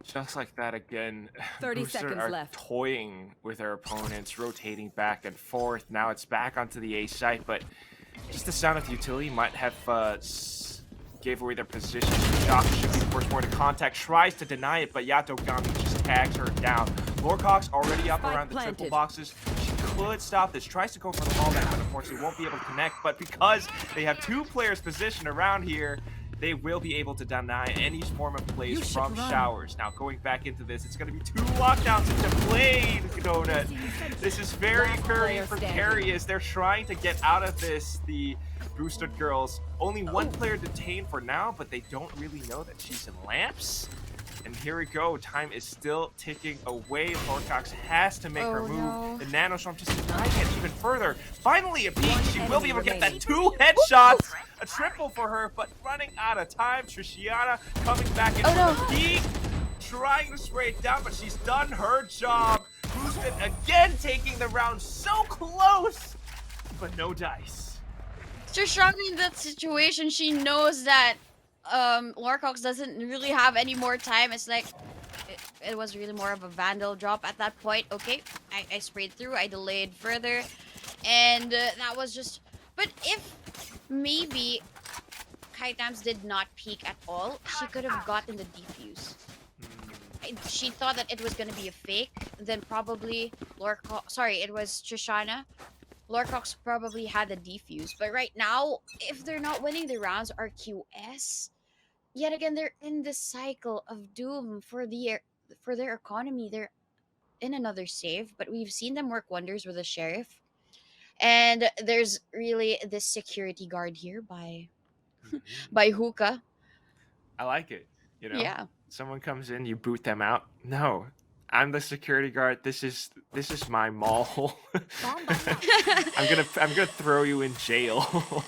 Just like that again, 30 Booster seconds are left. toying with their opponents, rotating back and forth. Now it's back onto the A site, but just the sound of the utility might have gave away their position. Jock should be the first one to contact, tries to deny it, but Yatogami just tags her down. Lorcox already up Spike around the triple planted. boxes. She could stop this, tries to go for the fallback, but unfortunately won't be able to connect. But because they have two players positioned around here, they will be able to deny any form of plays from Showers. Now, going back into this, it's going to be two lockdowns into play, Donut. This is very, Last very player standing. precarious. They're trying to get out of this, the Boosted girls. Only one player detained for now, but they don't really know that she's in lamps. And here we go. Time is still ticking away. Lorcox has to make her move. No. The Nanostorm just denying it even further. Finally, a peek. She will be able to get that remaining. 2 headshots. A triple for her, but running out of time. Trishiana coming back in for the peek. Trying to spray it down, but she's done her job. Boosted again taking the round so close, but no dice. Trishana in that situation, she knows that Lorcox doesn't really have any more time. It's like it was really more of a vandal drop at that point. Okay, I sprayed through, I delayed further, and that was just. But if maybe Kaitams did not peek at all, she could have gotten the defuse. She thought that it was gonna be a fake. Then probably Lorcox. Sorry, it was Trishana. Lorcox probably had the defuse, but right now, if they're not winning the rounds, RQS, yet again, they're in the cycle of doom for their economy. They're in another save, but we've seen them work wonders with the sheriff. And there's really this security guard here by Hookah. I like it. You know, Yeah. someone comes in, you boot them out. No, I'm the security guard. This is my mall. I'm gonna throw you in jail.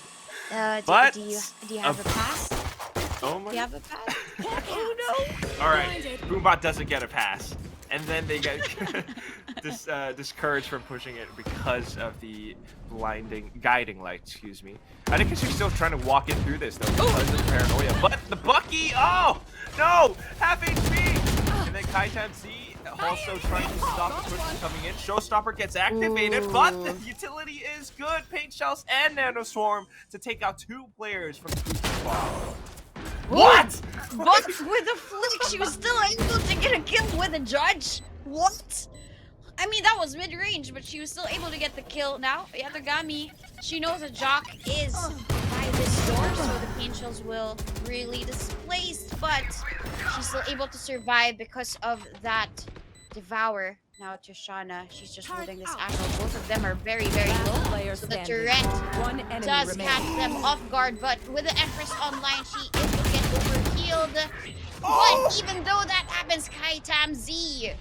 But do you a, have a pass? oh Do my, you have a pass? Oh no! all right, Boombot doesn't get a pass, and then they get discouraged from pushing it because of the guiding light. Excuse me. I think she's still trying to walk in through this though because of paranoia. But the Bucky, oh no, half HP, and then Kaitan Z also trying to stop the push coming in. Showstopper gets activated, but the utility is good. Paint Shells and Nano Swarm to take out 2 players from the booster squad. What? But with a flick, she was still able to get a kill with a judge. What? I mean, that was mid-range, but she was still able to get the kill. Now, Yatagami, she knows a Jock is by this door, so the paint shells will really displace, but she's still able to survive because of that Devour. Now, Trishana, she's just holding this angle. Both of them are very, very low. So the turret One enemy does remaining. catch them off guard, but with the Empress online, she is to get overhealed. But even though that happens, Kaitam Z,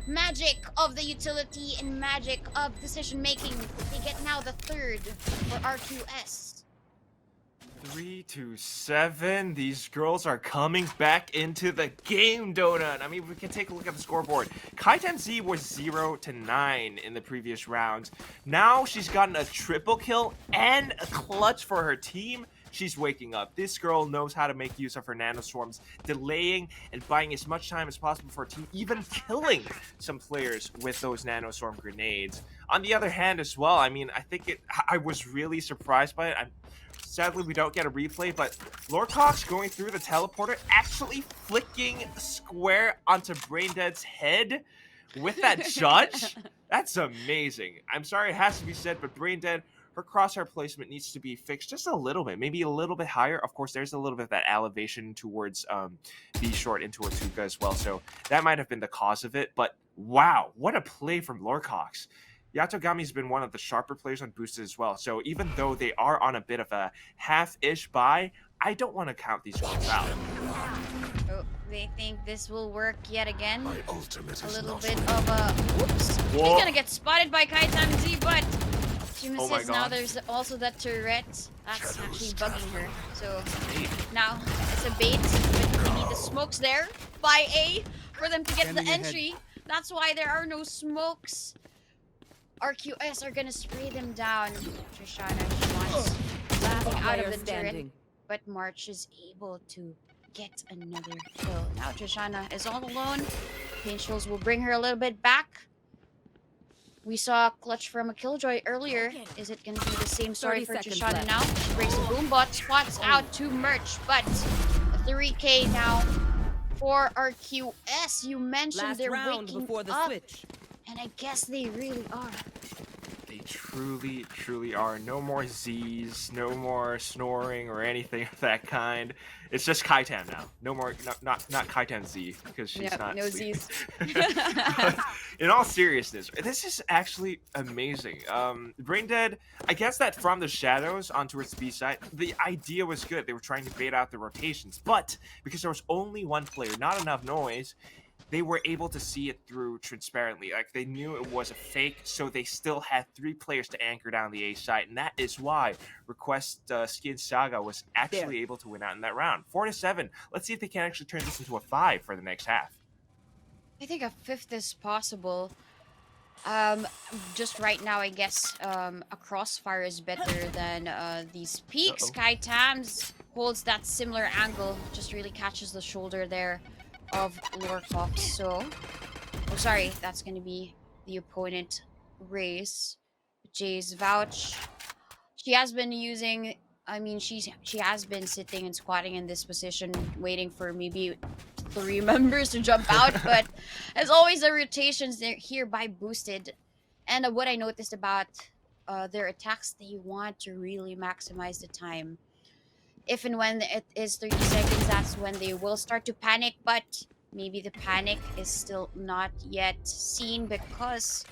magic of the utility and magic of decision making, they get now the 3rd for RQS. 3-7. These girls are coming back into the game, Donut. I mean, we can take a look at the scoreboard. Kaitan Z was 0-9 in the previous rounds. Now she's gotten a triple kill and a clutch for her team. She's waking up. This girl knows how to make use of her nanoswarms, delaying and buying as much time as possible for her team, even killing some players with those nanoswarm grenades. On the other hand as well, I mean, I was really surprised by it. Sadly, we don't get a replay, but Lorcox going through the teleporter, actually flicking square onto Braindead's head with that judge. That's amazing. I'm sorry it has to be said, but Braindead, her crosshair placement needs to be fixed just a little bit, maybe a little bit higher. Of course, there's a little bit of that elevation towards B short into Atuka as well, so that might have been the cause of it. But wow, what a play from Lorcox. Yatogami's been one of the sharper players on Boosted as well, so even though they are on a bit of a half-ish buy, I don't want to count these girls out. Oh, they think this will work yet again. My ultimate A is little not bit of a... Whoops! Whoa. She's gonna get spotted by Kaitan Z, but she Oh my misses. Now God. there's also that turret that's actually bugging her. So now it's a bait, but we need the smokes there by A for them to get the entry. That's why there are no smokes. RQS are gonna spray them down. Trishana, she wants something out of the turret, but March is able to get another kill. Now Trishana is all alone. Painchels will bring her a little bit back. We saw a clutch from a Killjoy earlier. Is it gonna be the same story 30 for seconds Trishana left. now? She breaks the boombot, spots out to Merch, but a 3K now for RQS. You mentioned Last they're round waking before the up. switch. And I guess they really are. They truly, truly are. No more Z's, no more snoring or anything of that kind. It's just Kaitan now. No more, not Kaitan Z, because she's Yep, not no sleeping. Z's. But in all seriousness, this is actually amazing. Braindead, I guess that from the shadows onto its B side, the idea was good. They were trying to bait out the rotations, but because there was only one player, not enough noise, they were able to see it through transparently. Like, they knew it was a fake, so they still had 3 players to anchor down the A side, and that is why Request Skin Saga was actually able to win out in that round. 4-7. Let's see if they can actually turn this into a 5 for the next half. I think a 5th is possible. Just right now, I guess a crossfire is better than these peaks. Kai Tams holds that similar angle, just really catches the shoulder there of Lorcox. So, oh sorry, that's gonna be the opponent race. Jay's vouch. She has been using. I mean, she has been sitting and squatting in this position, waiting for maybe 3 members to jump out. But as always, the rotations they're hereby boosted. And what I noticed about their attacks, they want to really maximize the time. If and when it is 30 seconds, that's when they will start to panic. But maybe the panic is still not yet seen because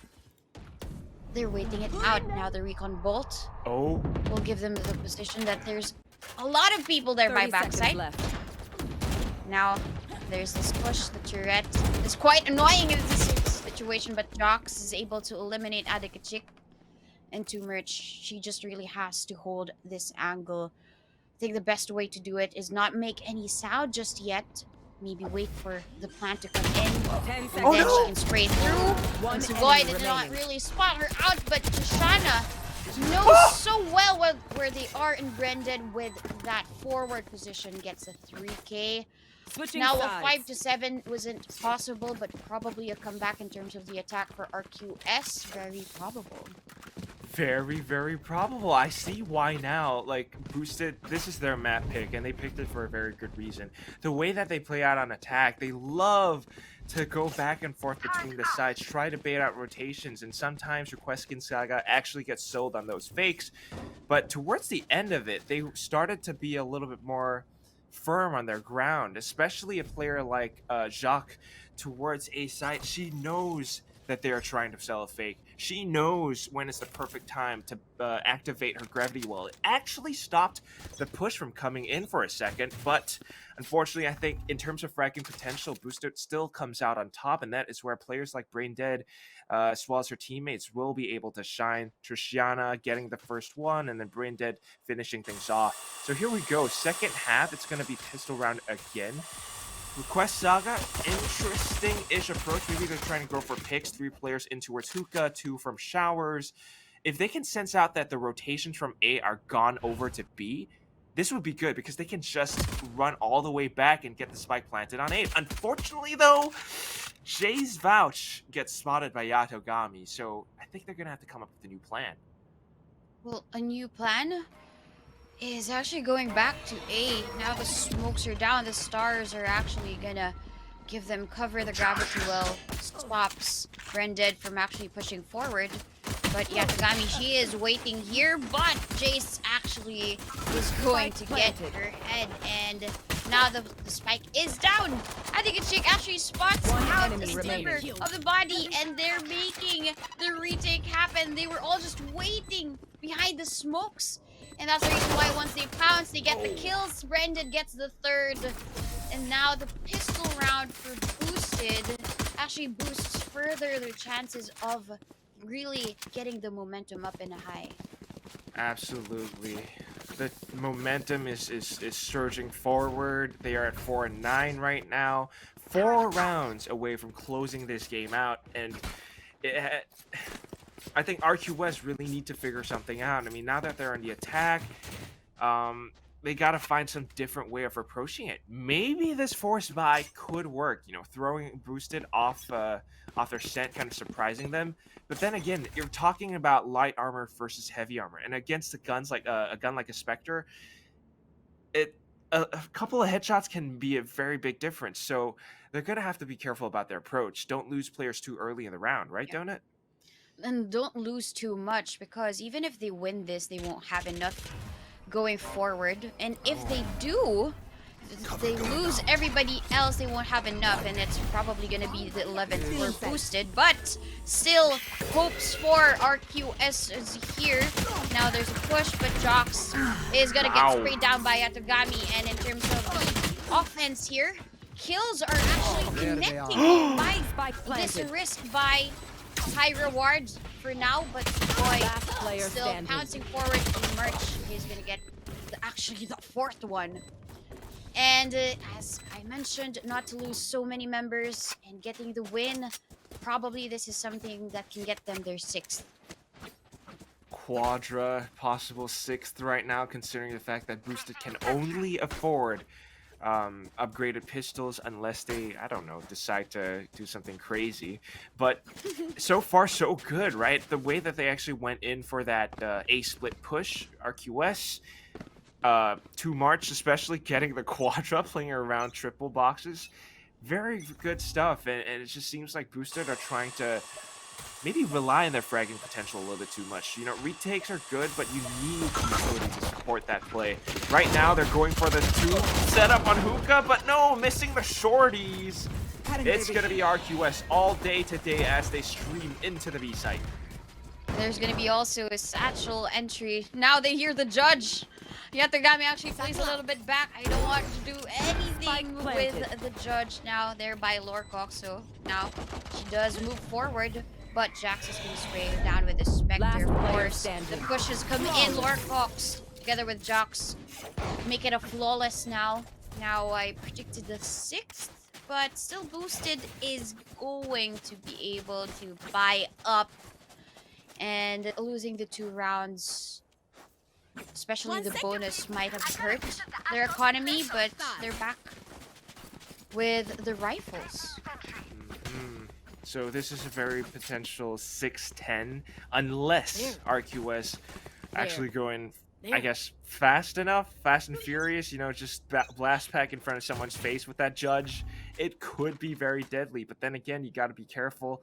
they're waiting it out. Now the recon bolt Oh, will give them the position that there's a lot of people there by 30 seconds backside. left. Now There's this push. The turret is quite annoying in this situation, but Jox is able to eliminate Adikachik. And to Merch, she just really has to hold this angle. I think the best way to do it is not make any sound just yet. Maybe wait for the plant to come in. 10 And seconds then she left. can spray through. One And Savoy enemy did not remaining. really spot her out, but Tashana knows so well where they are, and Brendan with that forward position gets a 3K. Switching Now a sides. 5 to 7 wasn't possible, but probably a comeback in terms of the attack for RQS. Very probable. Very, very probable. I see why now. Like, Boosted, this is their map pick, and they picked it for a very good reason. The way that they play out on attack, they love to go back and forth between the sides, try to bait out rotations, and sometimes Requeskin Saga actually gets sold on those fakes. But towards the end of it, they started to be a little bit more firm on their ground, especially a player like Jacques towards A side. She knows that they are trying to sell a fake. She knows when is the perfect time to activate her gravity well. It actually stopped the push from coming in for a second, but unfortunately, I think in terms of fragging potential, Booster still comes out on top, and that is where players like Brain Dead, as well as her teammates, will be able to shine. Triciana getting the first one, and then Brain Dead finishing things off. So here we go. Second half, it's going to be pistol round again. Request Saga, interesting-ish approach. Maybe they're trying to go for picks. 3 players in towards Hookah, 2 from Showers. If they can sense out that the rotations from A are gone over to B, this would be good because they can just run all the way back and get the spike planted on A. Unfortunately, though, Jay's Vouch gets spotted by Yatogami, so I think they're going to have to come up with a new plan. Well, a new plan is actually going back to A. Now the smokes are down, the stars are actually gonna give them cover. The gravity well stops Brendan from actually pushing forward. But Yatagami, she is waiting here, but Jace actually is going to get her head, and now the spike is down. I think Chick actually spots One out enemy the remaining. sliver of the body, and they're making the retake happen. They were all just waiting behind the smokes. And that's the reason why once they pounce, they get the kills. Brendan gets the third. And now the pistol round for Boosted actually boosts further their chances of really getting the momentum up in a high. Absolutely. The momentum is surging forward. They are at 4-9 right now. 4 rounds away from closing this game out. And I think RQS really need to figure something out. I mean, now that they're on the attack, they got to find some different way of approaching it. Maybe this force buy could work, you know, throwing Boosted off their scent, kind of surprising them. But then again, you're talking about light armor versus heavy armor, and against the guns like a gun like a Spectre, a couple of headshots can be a very big difference. So they're gonna have to be careful about their approach. Don't lose players too early in the round, right, Donut? And don't lose too much, because even if they win this, they won't have enough going forward. And if they do, if they lose everybody else, they won't have enough, and it's probably going to be the 11th for Boosted. But still, hopes for RQS is here. Now there's a push, but Jox is going to get sprayed down by Yatagami. And in terms of the offense here, kills are actually connecting by Spike this planted. risk by high rewards for now, but boy, Last player still standing. pouncing forward. And Merch is gonna get actually the 4th one. And as I mentioned, not to lose so many members and getting the win, probably this is something that can get them their 6th. Quadra, possible 6th right now, considering the fact that Boosted can only afford upgraded pistols unless they, I don't know, decide to do something crazy. But so far so good, right? The way that they actually went in for that A split push, RQS, to March, especially getting the Quadra, playing around triple boxes, very good stuff. And it just seems like Boosted are trying to maybe rely on their fragging potential a little bit too much. You know, retakes are good, but you need utility to support that play. Right now, they're going for the 2 setup on Hookah, but no, missing the shorties. It's going to be RQS all day today as they stream into the B site. There's gonna be also a satchel entry. Now they hear the judge. Yatagami actually plays a little bit back. I don't want to do anything Spike planted. with the judge now there by Lorcock. So now she does move forward, but Jax is going to spray down with the Spectre. Last Of player course, standing. the pushes come in. Lorcox together with Jax make it a flawless now. Now I predicted the 6th, but still boosted is going to be able to buy up, and losing the 2 rounds, especially the bonus, might have hurt their economy, but they're back with the rifles. So this is a very potential 6-10, unless RQS actually going, I guess, fast enough, fast and furious, you know, just blast pack in front of someone's face with that judge. It could be very deadly, but then again, you got to be careful.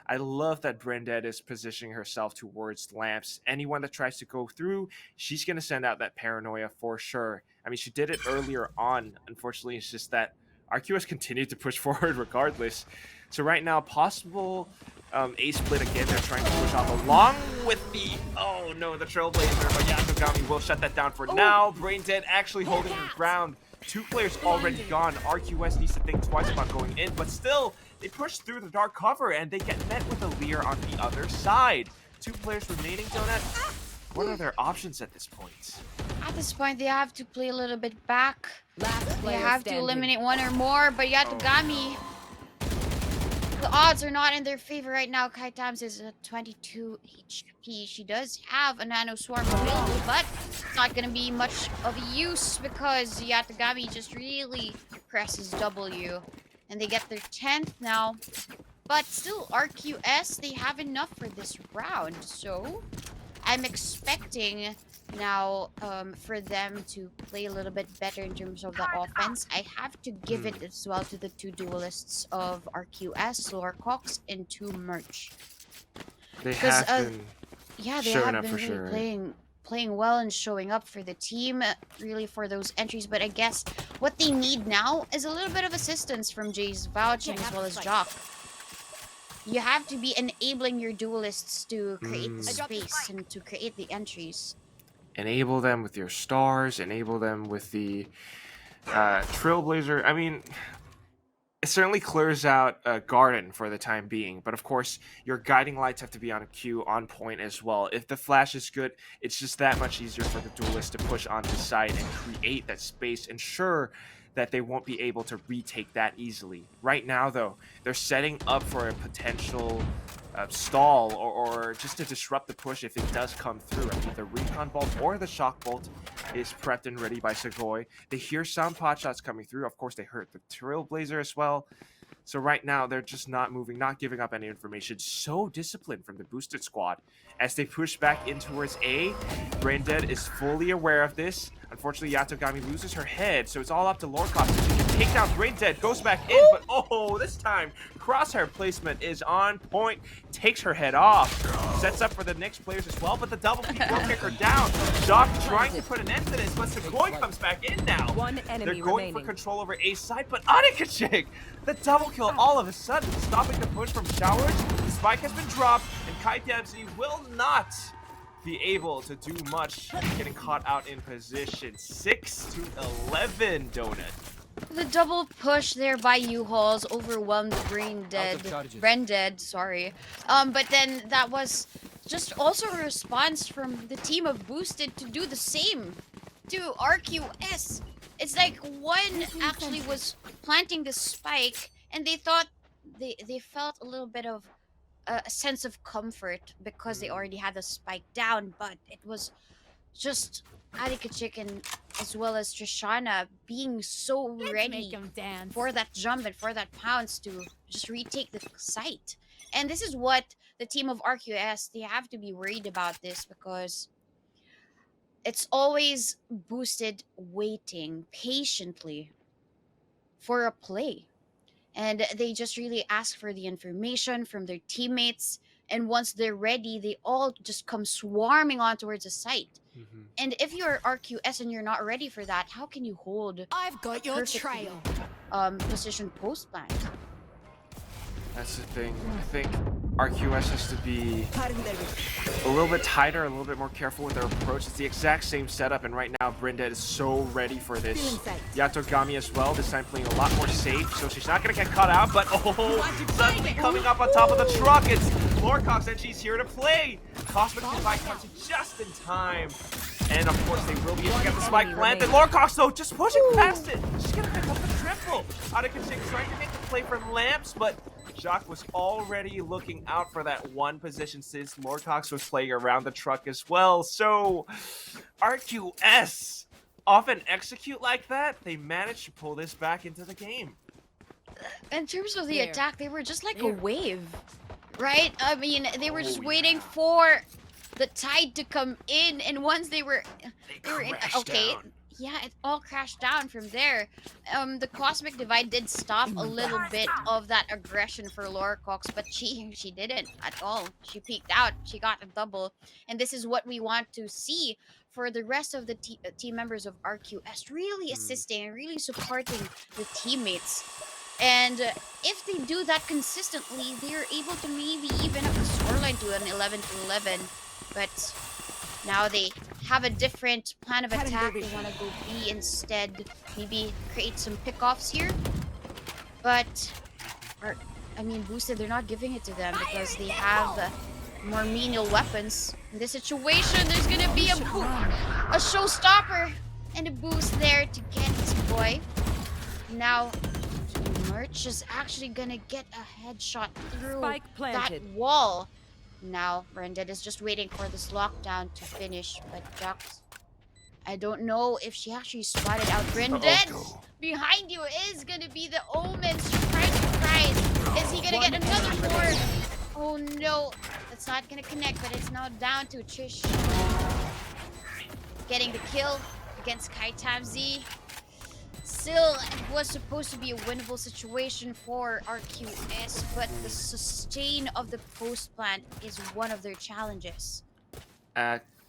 I love that Brended is positioning herself towards lamps. Anyone that tries to go through, she's going to send out that paranoia for sure. I mean, she did it earlier on. Unfortunately, it's just that RQS continued to push forward regardless. So right now, possible A split again. They're trying to push off along with the, oh no, the Trailblazer. But Yatogami will shut that down for now. Brain Dead actually holding her ground. 2 players already gone. RQS needs to think twice about going in, but still, they push through the dark cover and they get met with a Leer on the other side. 2 players remaining, Donut. What are their options at this point? At this point, they have to play a little bit back. Last They player have standing. to eliminate 1 or more, but Yatogami, the odds are not in their favor right now. Kai Tams is at 22 HP. She does have a Nano Swarm available, but it's not going to be much of use because Yatagami just really presses W. And they get their 10th now. But still, RQS, they have enough for this round. So I'm expecting now for them to play a little bit better in terms of the offense. I have to give it as well to the 2 duelists of RQS, Lorcox, and 2 Merch. They 'Cause, have been Yeah, they showing have up been for really sure. playing well and showing up for the team, really for those entries. But I guess what they need now is a little bit of assistance from Jay's Vouch and as well as Jock. You have to be enabling your duelists to create the space and to create the entries. Enable them with your stars, enable them with the Trailblazer. I mean, it certainly clears out Garden for the time being, but of course, your guiding lights have to be on cue, on point as well. If the flash is good, it's just that much easier for the duelist to push onto site and create that space, ensure that they won't be able to retake that easily. Right now, though, they're setting up for a potential stall or just to disrupt the push if it does come through. I mean, the Recon Bolt or the Shock Bolt is prepped and ready by Segoy. They hear some pot shots coming through. Of course, they heard the Trailblazer as well. So right now, they're just not moving, not giving up any information. So disciplined from the boosted squad. As they push back in towards A, Braindead is fully aware of this. Unfortunately, Yatogami loses her head, so it's all up to Lorcock. She can take down Braindead, goes back in, but oh, this time, crosshair placement is on point. Takes her head off. Sets up for the next players as well, but the double kick will kick her down. Jock trying to put an end to this, but Segoy comes back in now. 1 enemy They're going remaining. for control over A's side, but Anikachik, the double kill all of a sudden, stopping the push from Showers. The spike has been dropped, and Kai Dempsey will not be able to do much, getting caught out in position. 6-11, Donut. The double push there by U-Hauls overwhelmed Brended, sorry. But then that was just also a response from the team of Boosted to do the same to RQS. It's like one actually was planting the spike and they thought they felt a little bit of a sense of comfort because they already had the spike down, but it was just Arika Chicken as well as Trishana being so ready for that jump and for that pounce to just retake the site. And this is what the team of RQS, they have to be worried about this because it's always Boosted waiting patiently for a play. And they just really ask for the information from their teammates. And once they're ready, they all just come swarming on towards the site. And if you're RQS and you're not ready for that, how can you hold I've got your perfectly, trail. position post plant? That's the thing. I think RQS has to be a little bit tighter, a little bit more careful with their approach. It's the exact same setup, and right now Brinded is so ready for this. Yatogami as well, this time playing a lot more safe, so she's not going to get caught out, but suddenly coming up on top of the truck, it's Lorcox, and she's here to play. Cosmic Divide comes in just in time. And of course, they will be able to get the spike planted. Lorcox, though, just pushing past it. She's going to pick up the triple. Adekonchik trying to make the play for Lamps, but Jacques was already looking out for that one position since Lorcox was playing around the truck as well. So, RQS often execute like that. They managed to pull this back into the game. In terms of the attack, they were just like a wave, right? I mean, they were just waiting for the tide to come in, and once they were in, okay, down. yeah, it all crashed down from there. The Cosmic Divide did stop a little bit of that aggression for Lorcox, but she didn't at all. She peeked out, she got a double, and this is what we want to see for the rest of the team members of RQS, really assisting and really supporting the teammates. And if they do that consistently, they're able to maybe even up the scoreline to an 11-11. But now they have a different plan of attack. They want to go B instead. Maybe create some pickoffs here. But, I mean, Boosted, they're not giving it to them because they have more menial weapons. In this situation, there's going to be a showstopper and a boost there to get this boy. Now, Merch is actually going to get a headshot through that wall. Now, Brended is just waiting for this lockdown to finish, but Jax, I don't know if she actually spotted out Brended. Behind you is gonna be the Omen. Surprise. Is he gonna get another more? Oh no, that's not gonna connect, but it's now down to Trish getting the kill against KaiTamZ. Still, it was supposed to be a winnable situation for RQS, but the sustain of the post plant is one of their challenges.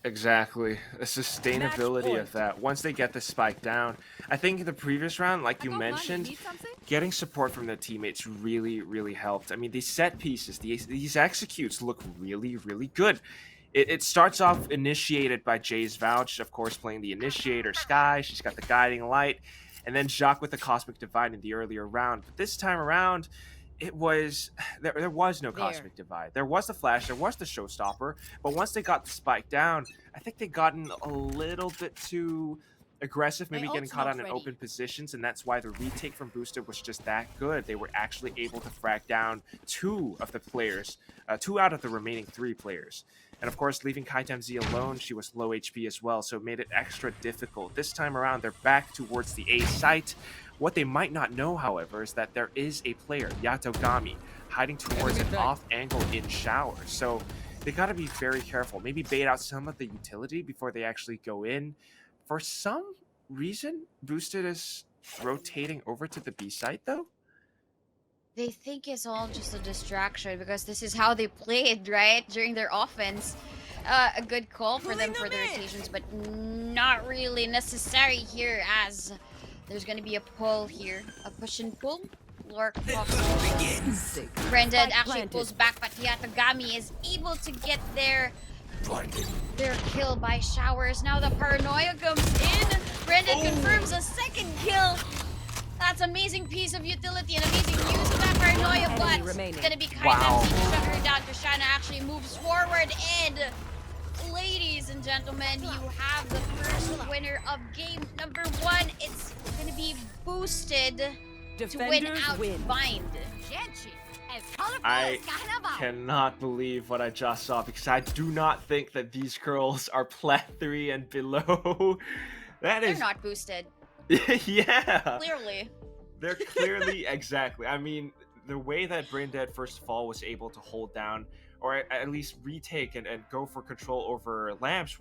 Exactly. The sustainability of that. Once they get the spike down, I think in the previous round, like you mentioned, getting support from their teammates really, really helped. I mean, these set pieces, these executes look really, really good. It starts off initiated by Jay's Vouch, of course, playing the initiator Sky. She's got the guiding light. And then Jacques with the Cosmic Divide in the earlier round. But this time around, there was no Cosmic Divide. There was the Flash, there was the Showstopper, but once they got the spike down, I think they gotten a little bit too aggressive, maybe getting caught out in open positions, and that's why the retake from Boosted was just that good. They were actually able to frag down two out of the remaining 3 players. And of course, leaving KaiTamZ alone, she was low HP as well, so it made it extra difficult. This time around, they're back towards the A site. What they might not know, however, is that there is a player, Yatogami, hiding towards an off angle in shower. So they got to be very careful. Maybe bait out some of the utility before they actually go in. For some reason, Boosted is rotating over to the B site, though. They think it's all just a distraction because this is how they played, right? During their offense. A good call for them for the rotations, but not really necessary here as there's going to be a pull here. A push and pull. Brended actually pulls back, but Yatogami is able to get their kill by showers. Now the paranoia comes in. Brended confirms a second kill. That's amazing piece of utility and amazing use of that paranoia, but it's gonna be KaiTamZ to shut her down. Trishana actually moves forward, and ladies and gentlemen, you have the first winner of game number 1. It's gonna be Boosted to win out Bind. I cannot believe what I just saw because I do not think that these girls are Plat 3 and below. They're not boosted. Yeah. Clearly. They're clearly, exactly. I mean, the way that Braindead, first of all, was able to hold down, or at least retake and go for control over Lamps,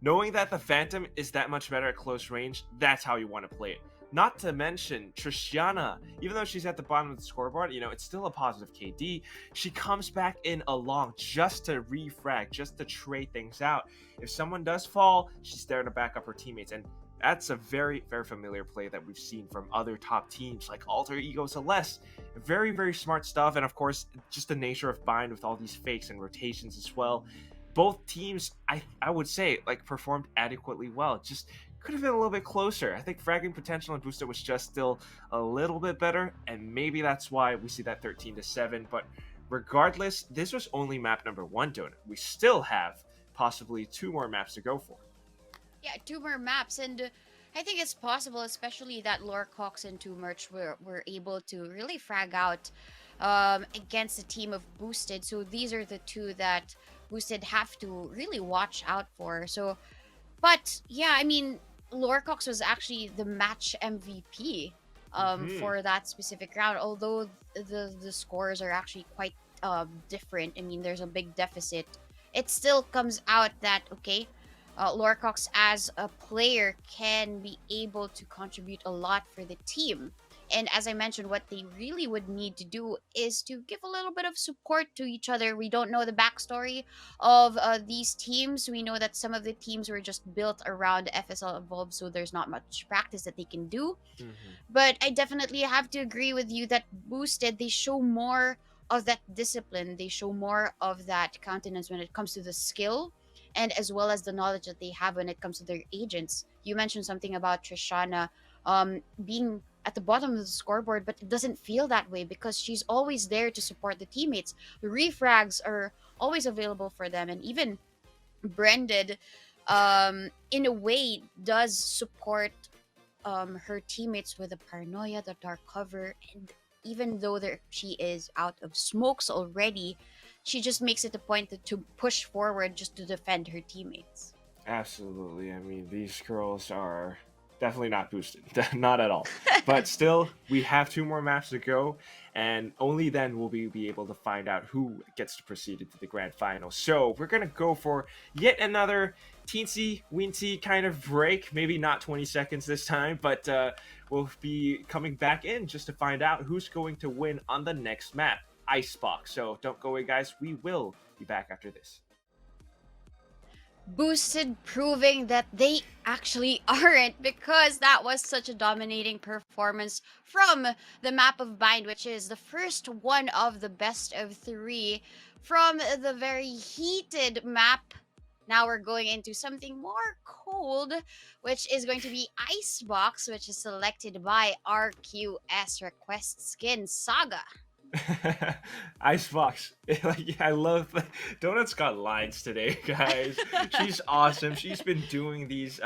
knowing that the Phantom is that much better at close range, that's how you want to play it. Not to mention, Trishana, even though she's at the bottom of the scoreboard, you know, it's still a positive KD. She comes back in along just to refrag, just to trade things out. If someone does fall, she's there to back up her teammates. And that's a very, very familiar play that we've seen from other top teams like Alter Ego Celeste. Very, very smart stuff. And of course, just the nature of Bind with all these fakes and rotations as well. Both teams, I would say, like, performed adequately well. Just could have been a little bit closer. I think fragging potential and Boosted was just still a little bit better, and maybe that's why we see that 13-7. But regardless, this was only map number 1, Donut. We still have possibly 2 more maps to go for. Yeah, 2 more maps, and I think it's possible, especially that Lorcox and 2 Merch were able to really frag out against the team of Boosted. So these are the 2 that Boosted have to really watch out for. So, but yeah, I mean, Lorcox was actually the match MVP for that specific round, although the scores are actually quite different. I mean, there's a big deficit. It still comes out that, okay, Lorcox as a player can be able to contribute a lot for the team. And as I mentioned, what they really would need to do is to give a little bit of support to each other. We don't know the backstory of these teams. We know that some of the teams were just built around FSL Evolve, so there's not much practice that they can do. But I definitely have to agree with you that Boosted, they show more of that discipline. They show more of that countenance when it comes to the skill, and as well as the knowledge that they have when it comes to their agents. You mentioned something about Trishana being at the bottom of the scoreboard, but it doesn't feel that way because she's always there to support the teammates. The refrags are always available for them, and even Branded, in a way, does support her teammates with the paranoia, the dark cover, and even though she is out of smokes already, she just makes it a point to push forward just to defend her teammates. Absolutely. I mean, these girls are definitely not boosted. Not at all. But still, we have 2 more maps to go, and only then will we be able to find out who gets to proceed into the grand final. So we're going to go for yet another teensy-weensy kind of break. Maybe not 20 seconds this time, but we'll be coming back in just to find out who's going to win on the next map, Icebox. So don't go away, guys. We will be back after this. Boosted proving that they actually aren't, because that was such a dominating performance from the map of Bind, which is the first one of the best of 3 from the very heated map. Now we're going into something more cold, which is going to be Icebox, which is selected by RQS Request Skin Saga. Icebox. Like, I love Donut's got lines today, guys. She's awesome. She's been doing these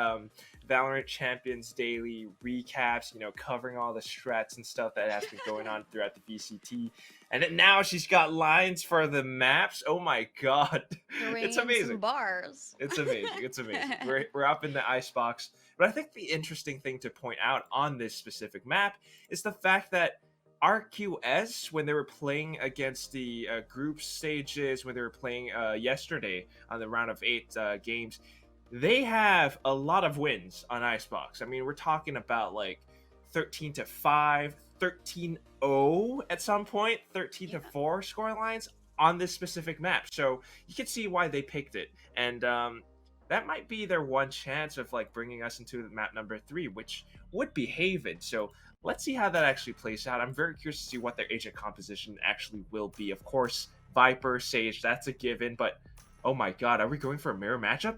Valorant Champions daily recaps, covering all the strats and stuff that has been going on throughout the VCT. And then now she's got lines for the maps. Oh my god. It's amazing. Some bars. It's amazing. It's amazing. We're up in the Icebox. But I think the interesting thing to point out on this specific map is the fact that RQS, when they were playing against the group stages, when they were playing yesterday on the round of 8 games, they have a lot of wins on Icebox. I mean, we're talking about like 13-5, 13-0 at some point, 13-4 scorelines on this specific map. So you can see why they picked it. And that might be their one chance of like bringing us into map number 3, which would be Haven. So let's see how that actually plays out. I'm very curious to see what their agent composition actually will be. Of course, Viper, Sage, that's a given, but oh my god, are we going for a mirror matchup?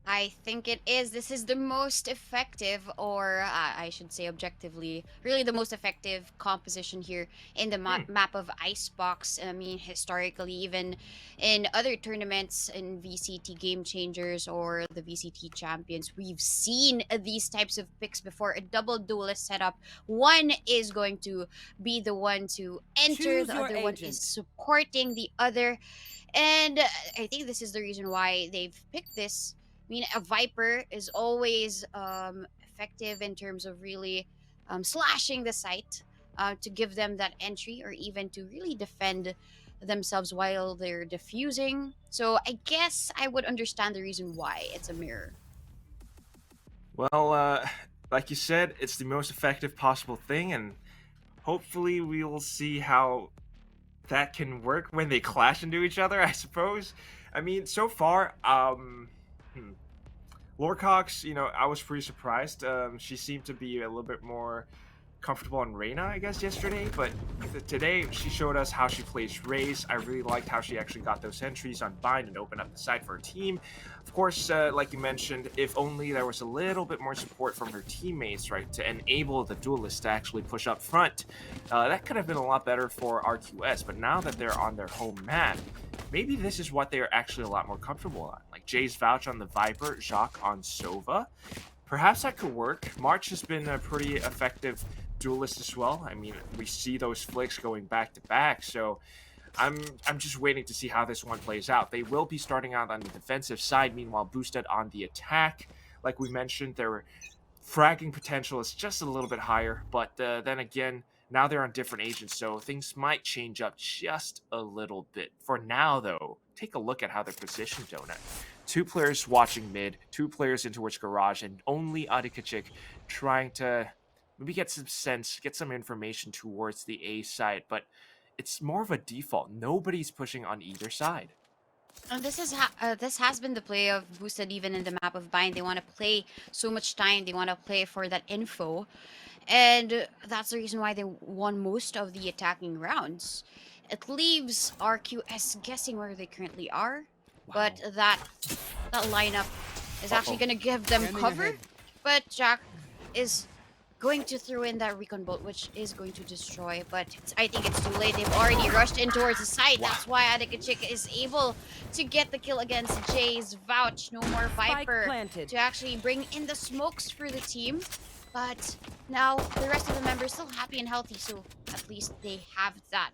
I think it is. This is the most effective, or I should say objectively, really the most effective composition here in the map of Icebox. I mean, historically, even in other tournaments in VCT Game Changers or the VCT Champions, we've seen these types of picks before. A double duelist setup. One is going to be the one to enter, Choose the your other one agent. is supporting the other. And I think this is the reason why they've picked this. I mean, a Viper is always effective in terms of really slashing the site to give them that entry, or even to really defend themselves while they're defusing. So I guess I would understand the reason why it's a mirror. Well, like you said, it's the most effective possible thing, and hopefully we will see how that can work when they clash into each other, I suppose. I mean, so far, Lorcox, I was pretty surprised. She seemed to be a little bit more comfortable on Reyna, I guess, yesterday, but today she showed us how she plays Raze. I really liked how she actually got those entries on Bind and opened up the side for her team. Of course, like you mentioned, if only there was a little bit more support from her teammates, right, to enable the duelists to actually push up front, that could have been a lot better for RQS, but now that they're on their home map, maybe this is what they're actually a lot more comfortable on. Like Jay's Vouch on the Viper, Jacques on Sova. Perhaps that could work. March has been a pretty effective duelist as well. I mean, we see those flicks going back to back, so I'm just waiting to see how this one plays out. They will be starting out on the defensive side, meanwhile boosted on the attack. Like we mentioned, their fragging potential is just a little bit higher, but then again, now they're on different agents, so things might change up just a little bit. For now, though, take a look at how they're positioned, Donut. Two players watching mid, two players in towards garage, and only Adikachik trying to maybe get some sense, get some information towards the A side, but it's more of a default. Nobody's pushing on either side. And this has been the play of Boosted even in the map of Bind. They want to play so much time. They want to play for that info. And that's the reason why they won most of the attacking rounds. It leaves RQS guessing where they currently are. But that lineup is actually going to give them Scanning cover. ahead. But Jack is going to throw in that recon bolt, which is going to destroy, but I think it's too late. They've already rushed in towards the site. That's why Adikachik is able to get the kill against Jay's Vouch. No more Viper planted. to actually bring in the smokes for the team. But now the rest of the members still happy and healthy, so at least they have that.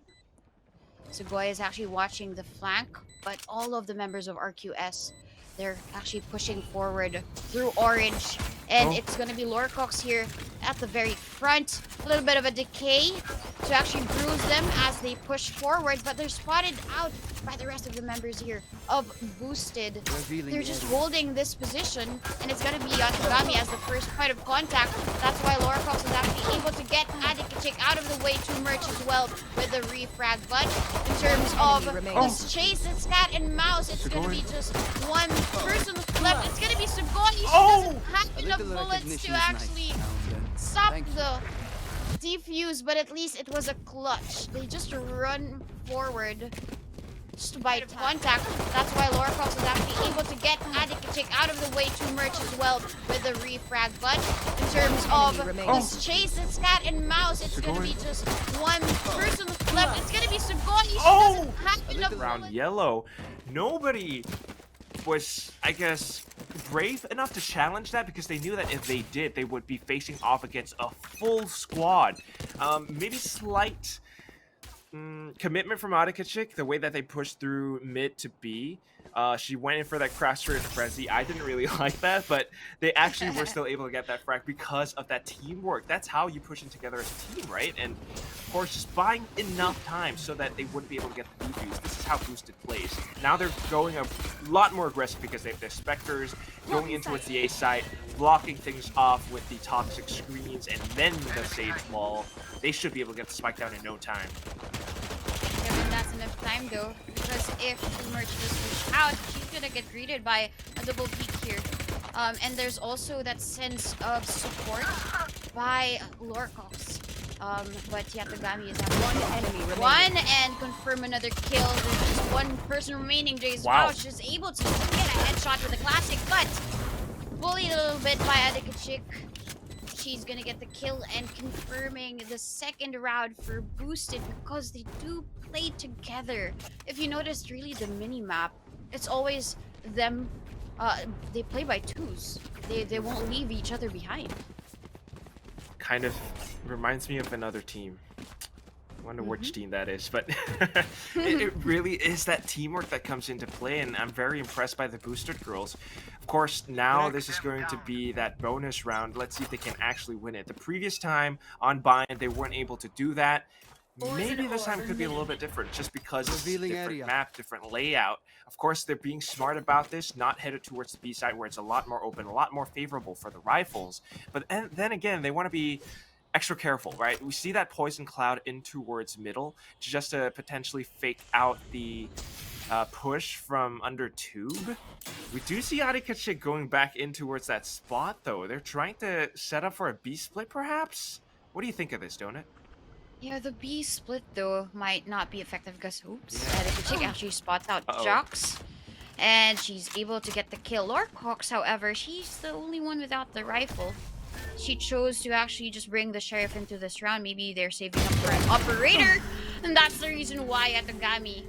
Segoy is actually watching the flank, but all of the members of RQS, they're actually pushing forward through orange. And it's going to be Lorcox here at the very front. A little bit of a decay to actually bruise them as they push forward, but they're spotted out by the rest of the members here of Boosted. Revealing They're just area. holding this position, and it's going to be Yatagami as the first point of contact. That's why Lorcox is actually able to get Adikachik out of the way to Merch as well with the refrag. But in terms of this chase, it's cat and mouse. It's going to be just one person left. It's going to be Sugoi. She doesn't have A enough little bullets recognition to is actually nice now and then. stop Thank you. the defuse, but at least it was a clutch. They just run forward just by contact. That's why Lorcox is actually able to get Adikachik out of the way to Merch as well with the refrag. But in terms of this chase, it's cat and mouse. It's going to be just one person left. It's going to be Sugoi. She doesn't have enough Round bullets. yellow, nobody was, I guess, brave enough to challenge that because they knew that if they did, they would be facing off against a full squad. Maybe slight commitment from Adikachik, the way that they pushed through mid to B. She went in for that crash straight frenzy. I didn't really like that, but they actually were still able to get that frag because of that teamwork. That's how you push in together as a team, right? And of course, just buying enough time so that they wouldn't be able to get the defuse. This is how Boosted plays. Now they're going a lot more aggressive because they have their Spectres going in towards the A site, blocking things off with the toxic screens, and then the Sage Wall. They should be able to get the spike down in no time. Given that's enough time though, because if the Merch just push out, she's gonna get greeted by a double peek here. And there's also that sense of support by Lorcox. But Yatagami is at One enemy remaining. one and confirm another kill. There's just one person remaining. Jay's Wow. Vouch is able to get a headshot with the classic, but bullied a little bit by Adikachik. She's gonna get the kill and confirming the second round for Boosted because they do play together. If you noticed, really the mini map, it's always them. They play by twos. They won't leave each other behind. Kind of reminds me of another team. I wonder which team that is, but it really is that teamwork that comes into play, and I'm very impressed by the Boosted girls. Of course, now this is going to be that bonus round. Let's see if they can actually win it. The previous time on Bind, they weren't able to do that. Maybe this time could be a little bit different, just because it's a Revealing different area. map, different layout. Of course, they're being smart about this, not headed towards the B side where it's a lot more open, a lot more favorable for the rifles. But then again, they want to be extra careful, right? We see that poison cloud in towards middle just to potentially fake out the push from under tube. We do see Arikache going back in towards that spot, though. They're trying to set up for a B split, perhaps? What do you think of this, Donut? Yeah, the B split though might not be effective because oops, Yeah. the chick actually spots out Uh-oh. Jocks, and she's able to get the kill. Lorcox, however, she's the only one without the rifle. She chose to actually just bring the sheriff into this round. Maybe they're saving up for an operator, and that's the reason why Atagami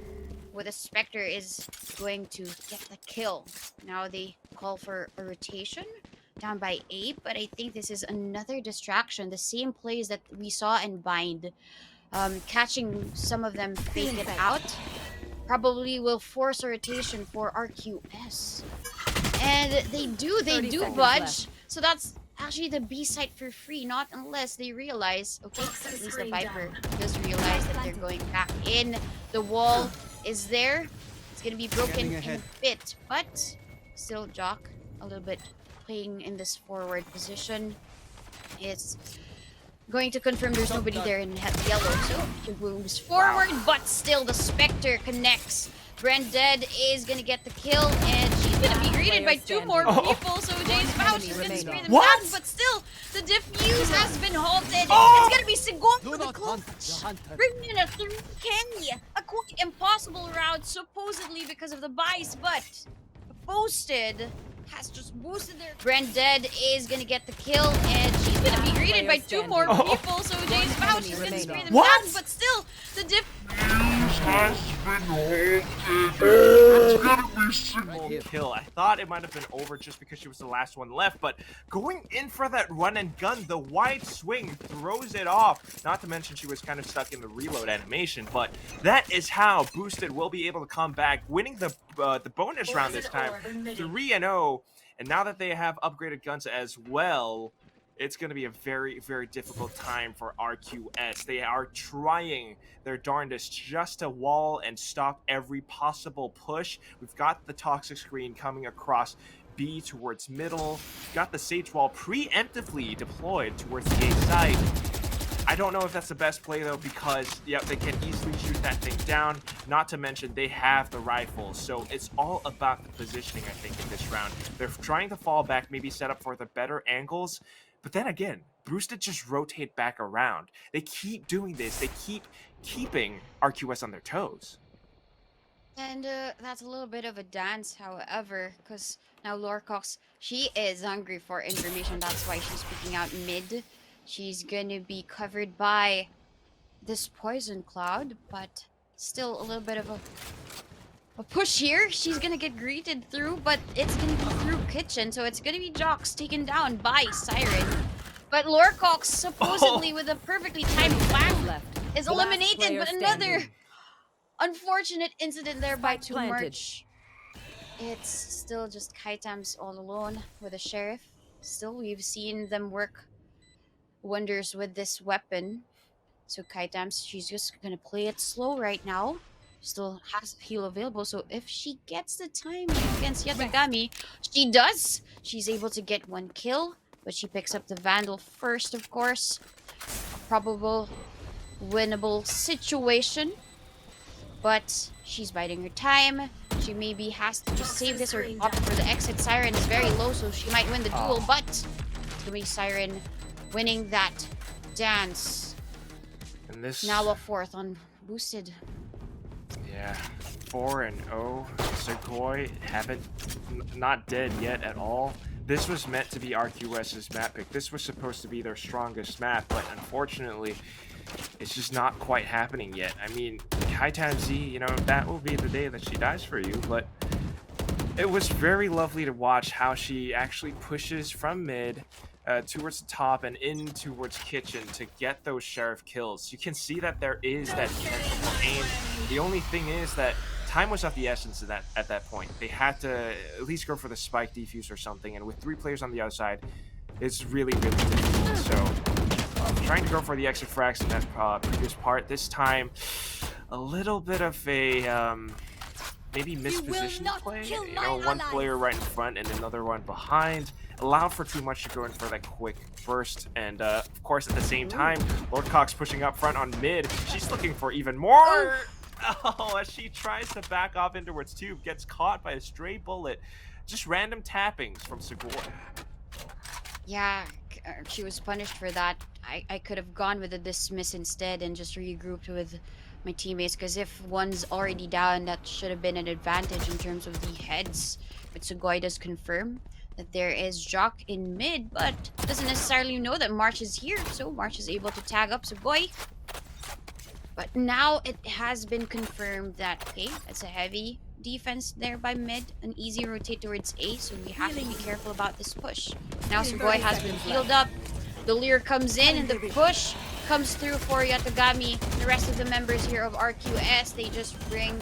with a Spectre is going to get the kill. Now they call for a rotation down by 8, but I think this is another distraction. The same plays that we saw in Bind, catching some of them fake it out, probably will force a rotation for RQS. And they 30 do seconds budge. left. So that's actually the B site for free, not unless they realize, okay, at least the Viper does realize that they're going back in. The wall is there. It's gonna be broken in a bit, but still Jock a little bit playing in this forward position. It's going to confirm there's nobody there in yellow, so he moves forward, but still the Spectre connects. Branded is gonna get the kill, and she's gonna be greeted by 2 more people, so Jay's Vouch is gonna spray them What? down, but still, the defuse has been halted. Oh! It's gonna be Sigon for the clutch. Bringing in a 3 Kenya, a quite impossible route, supposedly because of the bias, but Boasted has just boosted their... Branded is gonna get the kill, and she's gonna be greeted by 2 more people, so Jay's Vouch is gonna spray them What? down, but still, the Kill. I thought it might have been over just because she was the last one left, but going in for that run and gun, the wide swing throws it off. Not to mention she was kind of stuck in the reload animation, but that is how Boosted will be able to come back, winning the bonus round this time, 3-0. And now that they have upgraded guns as well, it's going to be a very, very difficult time for RQS. They are trying their darndest just to wall and stop every possible push. We've got the toxic screen coming across B towards middle. We've got the Sage Wall preemptively deployed towards the A side. I don't know if that's the best play, though, because, yep, they can easily shoot that thing down. Not to mention, they have the rifles. So it's all about the positioning, I think, in this round. They're trying to fall back, maybe set up for the better angles. But then again, Brewster just rotate back around. They keep doing this. They keep keeping RQS on their toes. And that's a little bit of a dance, however, because now Lorcox, she is hungry for information. That's why she's picking out mid. She's gonna be covered by this poison cloud, but still a little bit of a push here. She's gonna get greeted through, but it's gonna be through kitchen, so it's gonna be Jocks taken down by Siren. But Lorcox, supposedly with a perfectly timed flag, is eliminated, but another unfortunate incident there by Too Much. It's still just Kaitams all alone with the sheriff. Still, we've seen them work wonders with this weapon. So Kaitams, she's just gonna play it slow right now. Still has heal available, so if she gets the time against Yatagami, she does. She's able to get 1 kill, but she picks up the Vandal first, of course. A probable winnable situation, but she's biding her time. She maybe has to just save this or opt for the exit. Siren is very low, so she might win the duel, but it's gonna be Siren winning that dance. And this Now a 4th on Boosted. Yeah, 4-0. Segoy not dead yet at all. This was meant to be RQS's map pick. This was supposed to be their strongest map, but unfortunately, it's just not quite happening yet. I mean, High Time Z, you know, that will be the day that she dies for you, but it was very lovely to watch how she actually pushes from mid towards the top and in towards kitchen to get those sheriff kills. You can see that there is that potential for aim. The only thing is that time was of the essence at that point. They had to at least go for the spike defuse or something, and with 3 players on the other side, it's really, really difficult. So trying to go for the exit frags in that previous part. This time, a little bit of a maybe mispositioned play. You know, 1 player right in front and another one behind. Allowed for Too Much to go in for that quick burst, and of course at the same time, Lord Cox pushing up front on mid. She's looking for even more. Oh, as she tries to back off into its tube, gets caught by a stray bullet. Just random tappings from Sugoi. Yeah, she was punished for that. I could have gone with a dismiss instead and just regrouped with my teammates, because if one's already down, that should have been an advantage in terms of the heads. But Sugoi does confirm that there is Jock in mid, but doesn't necessarily know that March is here, so March is able to tag up Sugoi. But now it has been confirmed that, okay, it's a heavy defense there by mid, an easy rotate towards A, so we have to be careful about this push. Now Sugoi has been healed up, the Leer comes in, and the push comes through for Yatagami. The rest of the members here of RQS, they just bring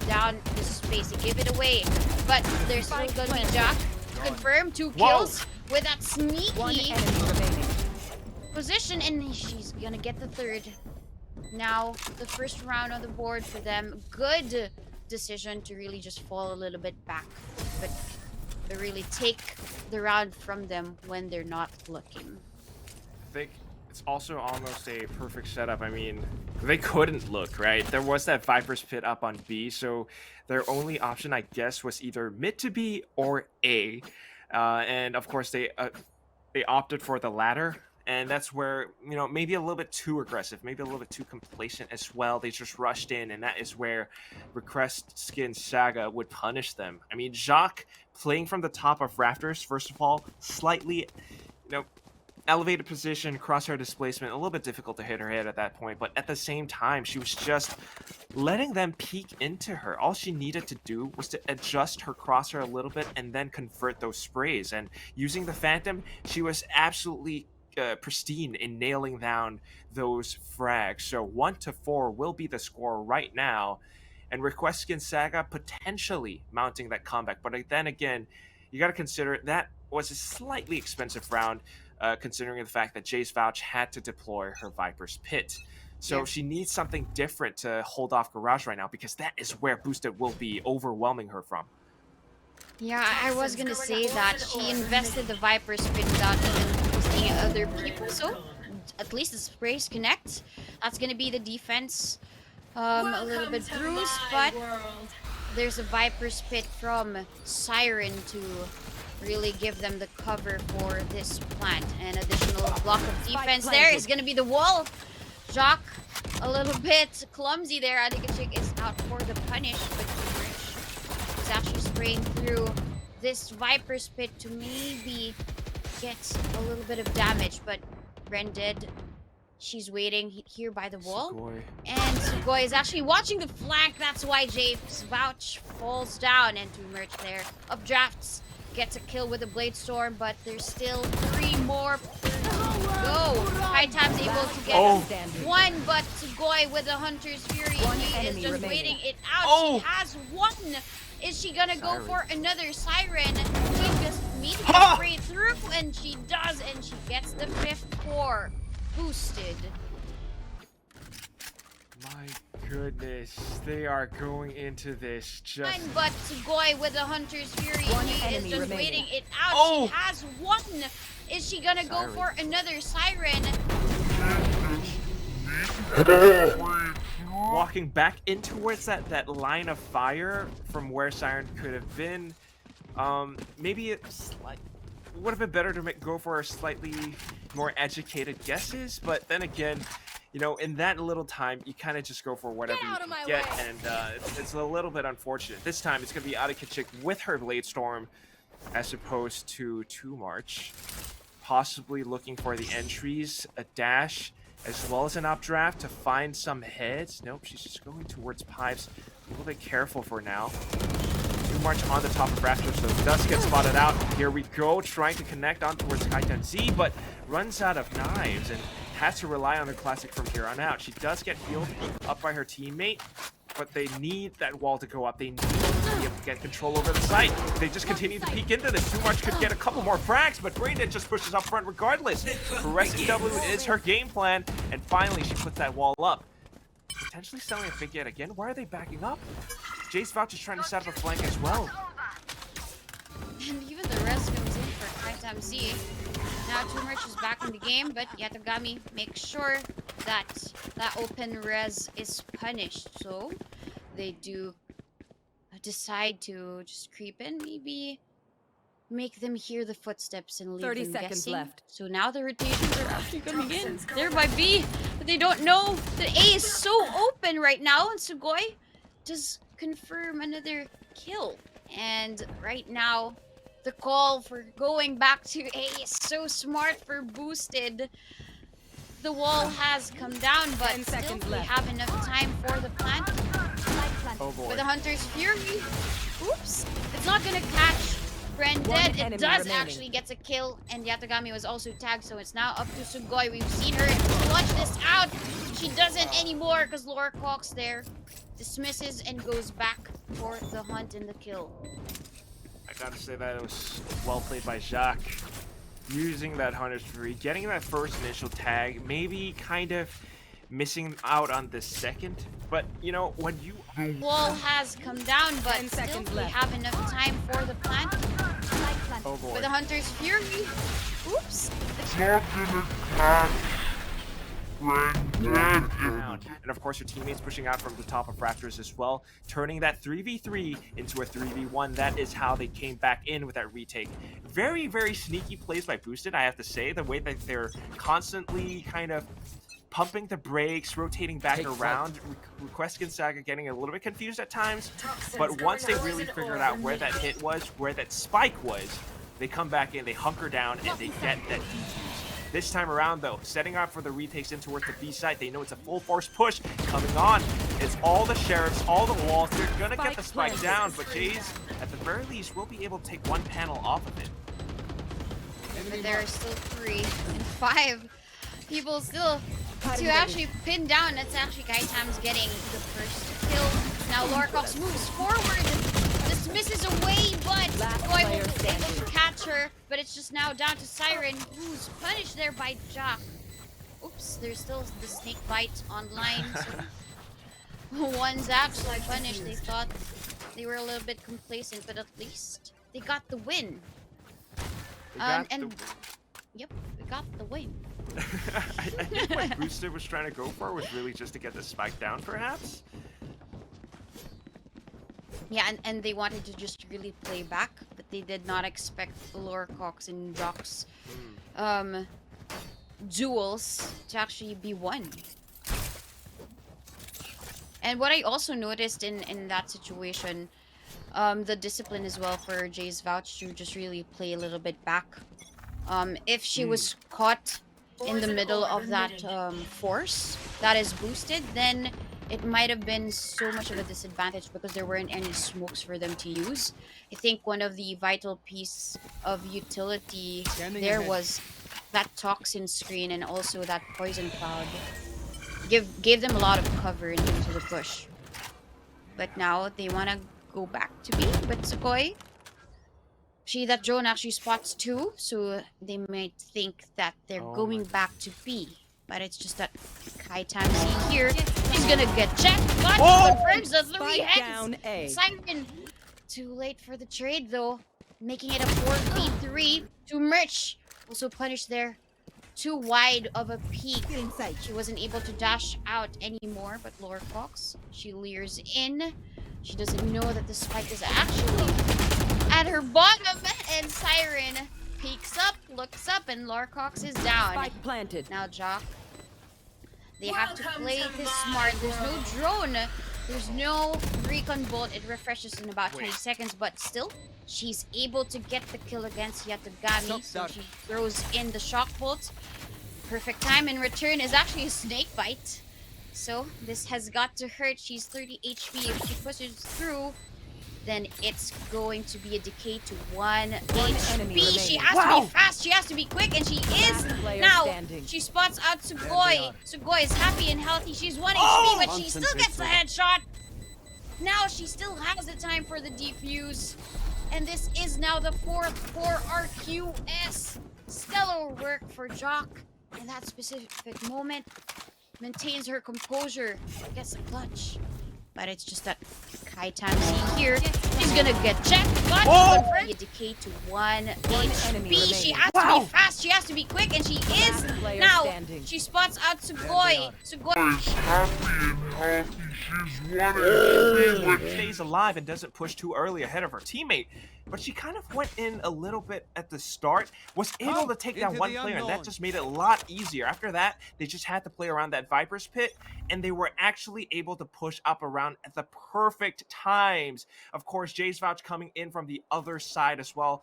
down the space, they give it away. But there's still gonna be Jack, confirmed, 2 kills with that One sneaky enemy remaining. position, and she's gonna get the third. Now, the first round on the board for them. Good decision to really just fall a little bit back, but to really take the round from them when they're not looking. I think it's also almost a perfect setup. I mean, they couldn't look, right? There was that Viper's Pit up on B, so their only option, I guess, was either mid to B or A. And of course, they opted for the latter. And that's where, you know, maybe a little bit too aggressive, maybe a little bit too complacent as well. They just rushed in, and that is where Request Skin Saga would punish them. I mean, Jacques playing from the top of rafters, first of all, slightly, you know, elevated position, crosshair displacement, a little bit difficult to hit her head at that point, but at the same time, she was just letting them peek into her. All she needed to do was to adjust her crosshair a little bit and then convert those sprays. And using the Phantom, she was absolutely pristine in nailing down those frags. So 1-4 will be the score right now, and Request Skin Saga potentially mounting that comeback. But then again, you got to consider that was a slightly expensive round, considering the fact that Jace Vouch had to deploy her Viper's Pit. So she needs something different to hold off Garage right now, because that is where Boosted will be overwhelming her from. Yeah, I was gonna say that she invested the Viper's Pit without even boosting other people, so at least the sprays connect. That's gonna be the defense. A little bit bruised, but there's a Viper's Pit from Siren to really give them the cover for this plant. An additional block of defense there is gonna be the wall. Jacques, a little bit clumsy there. Adikachik is out for the punish, but is actually spraying through this Viper's Pit to maybe get a little bit of damage, but Rended, she's waiting here by the wall. Sugoi. And Sugoi is actually watching the flank. That's why James Vouch falls down, and 2 merch there. Updrafts gets a kill with a Blade Storm, but there's still 3 more go. High Time's able to get one, but Sugoi with the Hunter's Fury, he is just waiting it out. She has 1. Is she gonna go for another Siren? She just needs to get straight through, and she does, and she gets the 5th core boosted. My goodness, they are going into this just... But Sugoi with the Hunter's Fury, he is just waiting it out. She has 1. Is she gonna go for another Siren? Walking back in towards that line of fire from where Siren could have been. Maybe it would have been better to go for a slightly more educated guesses, but then again, you know, in that little time, you kind of just go for whatever you can get, and it's a little bit unfortunate. This time, it's going to be Adikachik with her Blade Storm, as opposed to 2 March, possibly looking for the entries, a dash, as well as an updraft to find some heads. Nope, she's just going towards pipes. A little bit careful for now. 2 March on the top of Raptor, so does get spotted out. Here we go, trying to connect on towards Kaiten Z, but runs out of knives and has to rely on her classic from here on out. She does get healed up by her teammate, but they need that wall to go up. They need to be able to get control over the site. They just continue to peek into this. 2 March could get a couple more frags, but Braindead just pushes up front regardless. Progressive W is her game plan, and finally she puts that wall up. Potentially selling a fig yet again. Why are they backing up? Jace Vouch is trying to set up a flank as well. And even the rest comes in for Kaitam Z. Now 2 Merch is back in the game, but Yatagami makes sure that that open res is punished. So they do decide to just creep in, maybe make them hear the footsteps and leave 30 them seconds guessing. left. So now the rotations are actually coming in. There by B, but they don't know that A is so open right now, and Sugoi does confirm another kill. And right now, the call for going back to A is so smart for Boosted. The wall has come down, but 10 still seconds they left. have enough time for the plant. Oh boy. With the Hunter's Fury. Oops. It's not gonna catch Bren One dead. It enemy does remaining. actually get a kill, and Yatagami was also tagged, so it's now up to Sugoi. We've seen her clutch this out. She doesn't anymore because Laura Cox there dismisses and goes back for the hunt and the kill. I gotta say that it was well played by Jacques. Using that Hunter's Fury, getting that first initial tag, maybe kind of missing out on the second. But, you know, when you... Wall has come down, but 10 still seconds they left. have enough time for the plant. Oh boy. With the Hunter's Fury. Oops. And of course, your teammates pushing out from the top of Raptors as well, turning that 3v3 into a 3v1. That is how they came back in with that retake. Very, very sneaky plays by Boosted, I have to say. The way that they're constantly kind of pumping the brakes, rotating back around. Request against SAGA getting a little bit confused at times, but once they really figured out where that hit was, where that spike was, they come back in, they hunker down, and they get that defuse. This time around, though, setting up for the retakes in towards the B side. They know it's a full force push coming on. It's all the sheriffs, all the walls. They're gonna get the spike down, but Jays, at the very least, will be able to take one panel off of it. But there are still 3 and 5 people still to actually pin down. That's actually Kaitam's getting the first kill. Now Lorcox moves forward, dismisses away, but Boy will be able to catch her. But it's just now down to Siren, who's punished there by Jock. Oops, there's still the snake bite online. So one's actually punished. They thought they were a little bit complacent, but at least they got the win. Yep, we got the win. I think what Boosted was trying to go for was really just to get the spike down, perhaps. Yeah, and they wanted to just really play back, but they did not expect Laura Cox and Jock's duels to actually be won. And what I also noticed in that situation, the discipline as well for Jay's Vouch to just really play a little bit back. If she was caught in the middle of that force that is boosted, then it might have been so much of a disadvantage because there weren't any smokes for them to use. I think one of the vital piece of utility there was that toxin screen and also that poison cloud. Gave them a lot of cover in terms of the push. But now they want to go back to B, but Sugoi, that drone actually spots 2, so they might think that they're going back to B. But it's just that Kaitam see here, he's gonna get checked, but he confirms the 3 heads. Siren, too late for the trade though, making it a 4v3 to Merch. Also punished there. Too wide of a peak. She wasn't able to dash out anymore, but Laura Fox, she leers in. She doesn't know that the spike is actually at her bottom, and Siren peeks up, looks up, and Laura Cox is down. Spike planted. Now Jock, they have to play this smart. There's no drone. There's no recon bolt. It refreshes in about 20 seconds, but still, she's able to get the kill against Yatagami. So she throws in the shock bolt. Perfect time in return is actually a snake bite. So this has got to hurt. She's 30 HP. If she pushes through, then it's going to be a decay to 1 HP. She has to be fast. She has to be quick, and she is now. She spots out Sugoi. Sugoi is happy and healthy. She's 1 HP, but she still gets the headshot. Now she still has the time for the defuse. And this is now the 4th for RQS. Stellar work for Jock in that specific moment. Maintains her composure. Gets a clutch. But it's just that Kai Tamsi here. She's gonna get checked, but Oh! she's gonna be a decay to 1 enemy HP. She remaining. has to be fast, she has to be quick, and she is Last player now. standing. She spots out Sugoi. Sugoi. Stays alive and doesn't push too early ahead of her teammate, but she kind of went in a little bit at the start, was able to take down one player, and that just made it a lot easier. After that, they just had to play around that Viper's Pit, and they were actually able to push up around at the perfect times. Of course, Jay's Vouch coming in from the other side as well,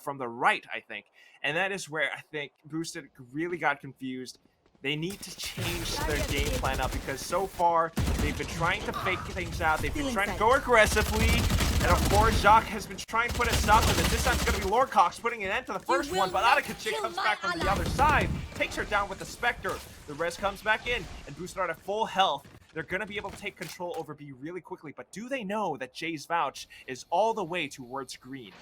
from the right, I think, and that is where I think Boosted really got confused. They need to change their game plan up because so far they've been trying to fake things out. They've been trying to go aggressively. And of course, Jacques has been trying to put a stop to this. This time it's going to be Lordcox putting an end to the first one. But Attica Chick comes back from the other side, takes her down with the Spectre. The res comes back in and Boosted are at full health. They're going to be able to take control over B really quickly. But do they know that Jay's Vouch is all the way towards green?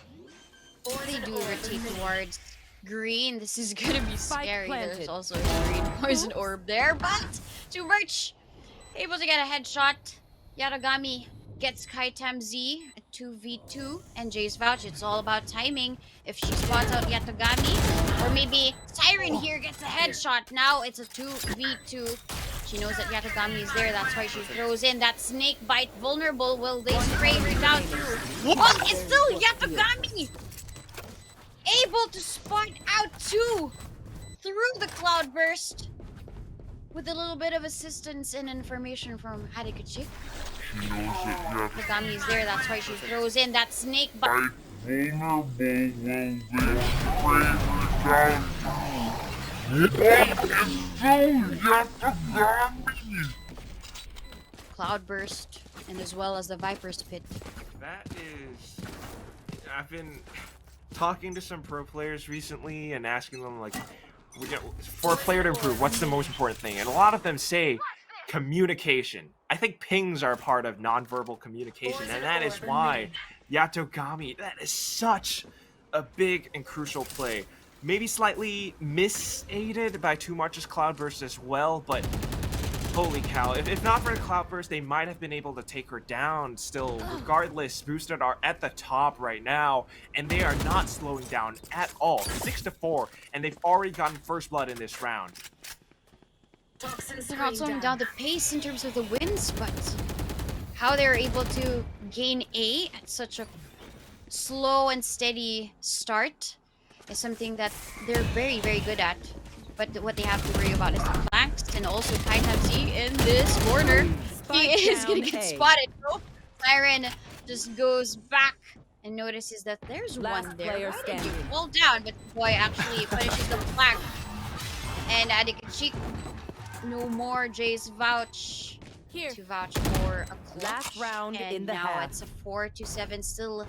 Or they do rotate towards green. This is gonna be Spike scary. planted. There's also a green poison orb there, but Too Much able to get a headshot. Yaragami gets Kaitam Z at 2v2 and Jay's Vouch. It's all about timing. If she spots out Yatagami, or maybe Siren here gets a headshot. Now it's a 2v2. She knows that Yatagami is there. That's why she throws in that snake bite vulnerable. Will they spray her down through? Oh, it's still Yatagami! Able to spot out two through the cloudburst with a little bit of assistance and information from Harikachik. Yatagami is there, that's why she throws in that snake bite. Cloudburst and as well as the Viper's Pit. That is... I've been talking to some pro players recently and asking them, like, for a player to improve, what's the most important thing? And a lot of them say communication. I think pings are part of nonverbal communication, and that is why Yatogami, that is such a big and crucial play. Maybe slightly misaided by Too Much's Cloudburst as well, but holy cow, if not for the Cloudburst, they might have been able to take her down still. Regardless, Boosted are at the top right now, and they are not slowing down at all. 6-4, and they've already gotten first blood in this round. They're not slowing down the pace in terms of the wins, but how they're able to gain A at such a slow and steady start is something that they're very, very good at. But what they have to worry about is the flanks, and also Kaitam Z in this corner. He is gonna get spotted. No, Siren just goes back and notices that there's one there. Player Why did you standing. fall down? But the boy actually finishes the flank. And Adikachik, no more Jay's Vouch Here. to vouch for a clutch. Last round and in the now half. it's a 4-7, still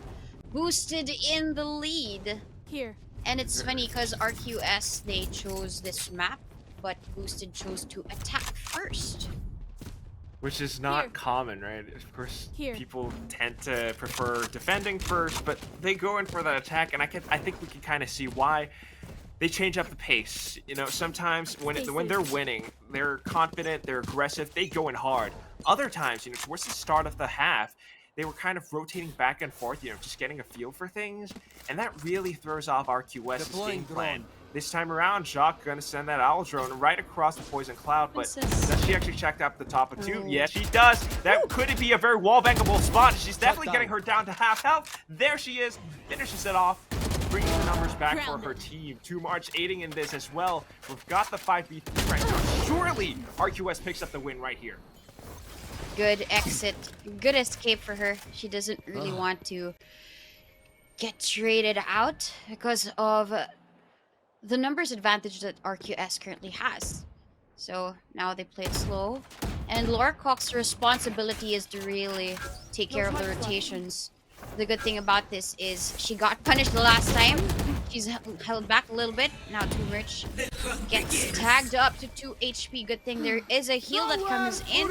Boosted in the lead. Here. And it's funny because RQS, they chose this map, but Boosted chose to attack first. Which is not Here. common, right? Of course, Here. people tend to prefer defending first, but they go in for that attack, and I think we can kind of see why. They change up the pace. You know, sometimes when they're winning, they're confident, they're aggressive, they go in hard. Other times, you know, towards the start of the half, they were kind of rotating back and forth, you know, just getting a feel for things, and that really throws off RQS's game plan. This time around, Jacques gonna send that owl drone right across the poison cloud, but does she actually check out the top of two? Yes, she does. That could be a very wall-bankable spot. She's definitely getting her down to half health. There she is, finishes it off, bringing the numbers back for her team. Too Much aiding in this as well. We've got the 5v3 right now. Surely RQS picks up the win right here. Good exit, good escape for her. She doesn't really want to get traded out because of the numbers advantage that RQS currently has. So now they play it slow. And Laura Cox's responsibility is to really take care of the rotations. The good thing about this is she got punished the last time. She's held back a little bit. Now Too Rich gets tagged up to 2 HP. Good thing there is a heal that comes in.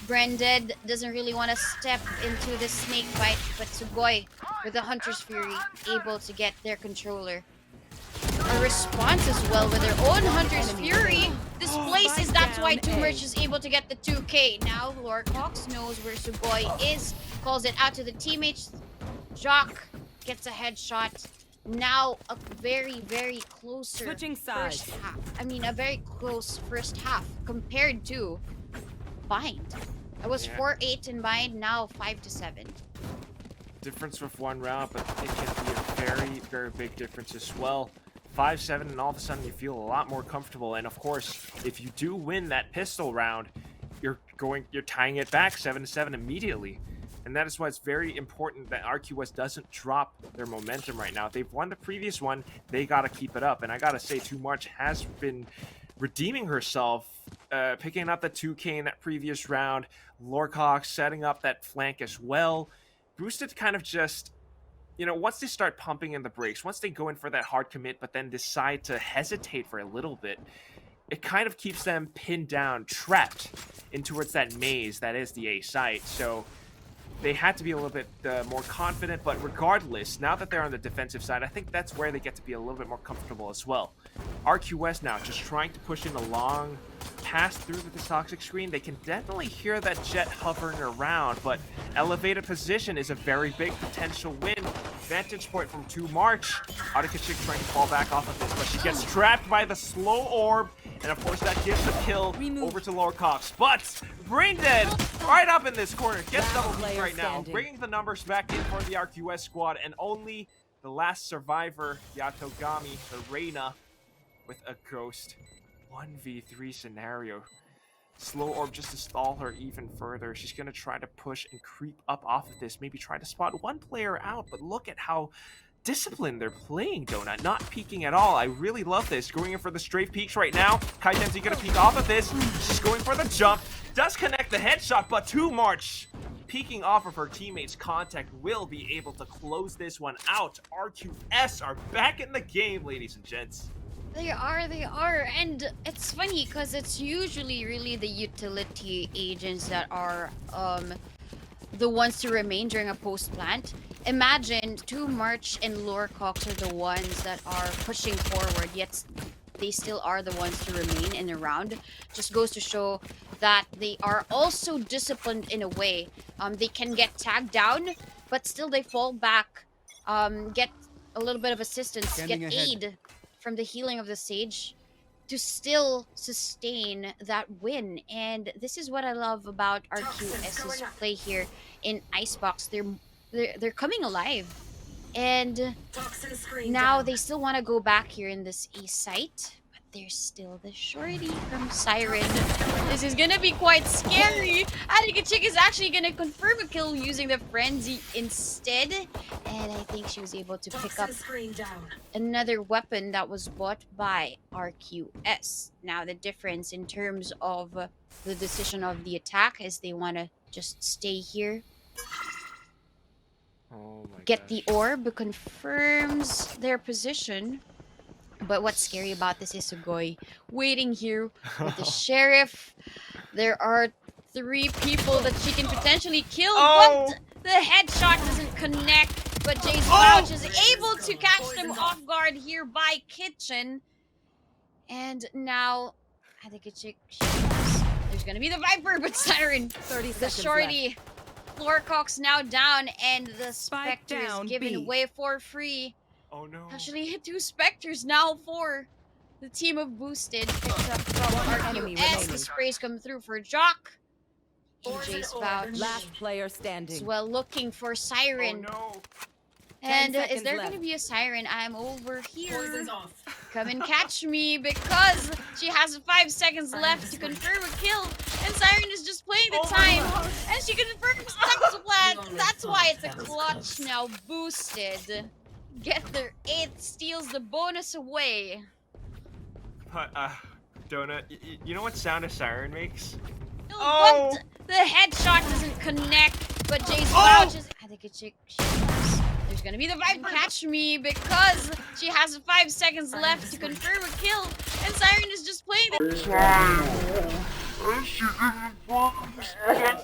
Branded doesn't really want to step into the snake bite, but Sugoi with the Hunter's Fury able to get their controller. A response as well with their own Hunter's Fury. This places. That's why down A. Tumors is able to get the 2K. Now Lorcox knows where Sugoi is, calls it out to the teammates. Jock gets a headshot. Now a very, very closer Switching first sides. half. I mean, a very close first half compared to Bind. It was Yeah. 4-8 in Bind, now 5-7. Difference with one round, but it can be a very, very big difference as well. 5-7, and all of a sudden you feel a lot more comfortable. And of course, if you do win that pistol round, you're tying it back 7-7 immediately. And that is why it's very important that RQS doesn't drop their momentum right now. They've won the previous one, they gotta keep it up. And I gotta say, Too Much has been redeeming herself, picking up the 2K in that previous round. Lorcox setting up that flank as well. Boosted kind of just, once they start pumping in the brakes, once they go in for that hard commit, but then decide to hesitate for a little bit, it kind of keeps them pinned down, trapped in towards that maze that is the A site. So they had to be a little bit more confident, but regardless, now that they're on the defensive side, I think that's where they get to be a little bit more comfortable as well. RQS now just trying to push in a long pass through this toxic screen. They can definitely hear that jet hovering around, but elevated position is a very big potential win. Vantage point from 2 March. Audikachik trying to fall back off of this, but she gets trapped by the slow orb, and of course that gives the kill over to Lorcox. But Brain Dead right up in this corner, gets double teamed right now, bringing the numbers back in for the RQS squad, and only the last survivor, Yatogami, the Reina, with a ghost. 1v3 scenario. Slow orb just to stall her even further. She's going to try to push and creep up off of this. Maybe try to spot one player out, but look at how disciplined they're playing, Donut. Not peeking at all. I really love this. Going in for the strafe peeks right now. Kaiten's going to peek off of this. She's going for the jump. Does connect the headshot, but 2 March peeking off of her teammate's contact will be able to close this one out. RQS are back in the game, ladies and gents. They are, and it's funny because it's usually really the utility agents that are the ones to remain during a post plant. Imagine 2 March and Lorcox are the ones that are pushing forward, yet they still are the ones to remain in a round. Just goes to show that they are also disciplined in a way. They can get tagged down, but still they fall back, get a little bit of assistance, get aid from the healing of the Sage to still sustain that win. And this is what I love about RQS's play here in Icebox. They're coming alive. And now they still want to go back here in this east site, but there's still the shorty from Siren. This is gonna be quite scary. Adigachik is actually gonna confirm a kill using the frenzy instead, and I think she was able to pick up another weapon that was bought by RQS. Now the difference in terms of the decision of the attack is they want to just stay here. Oh my Get gosh. the orb, confirms their position. But what's scary about this is Sugoi waiting here with the sheriff. There are 3 people that she can potentially kill, but the headshot doesn't connect. But Jay's Pouch is able to catch them off guard here by Kitchen. And now, I think there's gonna be the Viper, but Siren, 30 the seconds shorty. left. Lorcox now down, and the Spike Spectre is down, given B. away for free. Oh no. Actually, 2 Spectres now for the team of Boosted. Picked up from enemy RQS. remaining. The sprays come through for Jock. AJ's Pouch Last player as standing. well, looking for Siren. Oh no. And 10 is there seconds going to left. be a Siren? I'm over here. Poison's off. Come and catch me, because she has 5 seconds left to confirm a kill. And Siren is just playing the time. And she confirms the plant. That's why it's a clutch now. Boosted. Get their 8th, steals the bonus away. But, Donut, you know what sound a siren makes? No, Oh! but the headshot doesn't connect. But Jay's Pouch is... I think it's... There's gonna be the Viper. Catch me, because she has 5 seconds left to confirm a kill. And Siren is just playing the...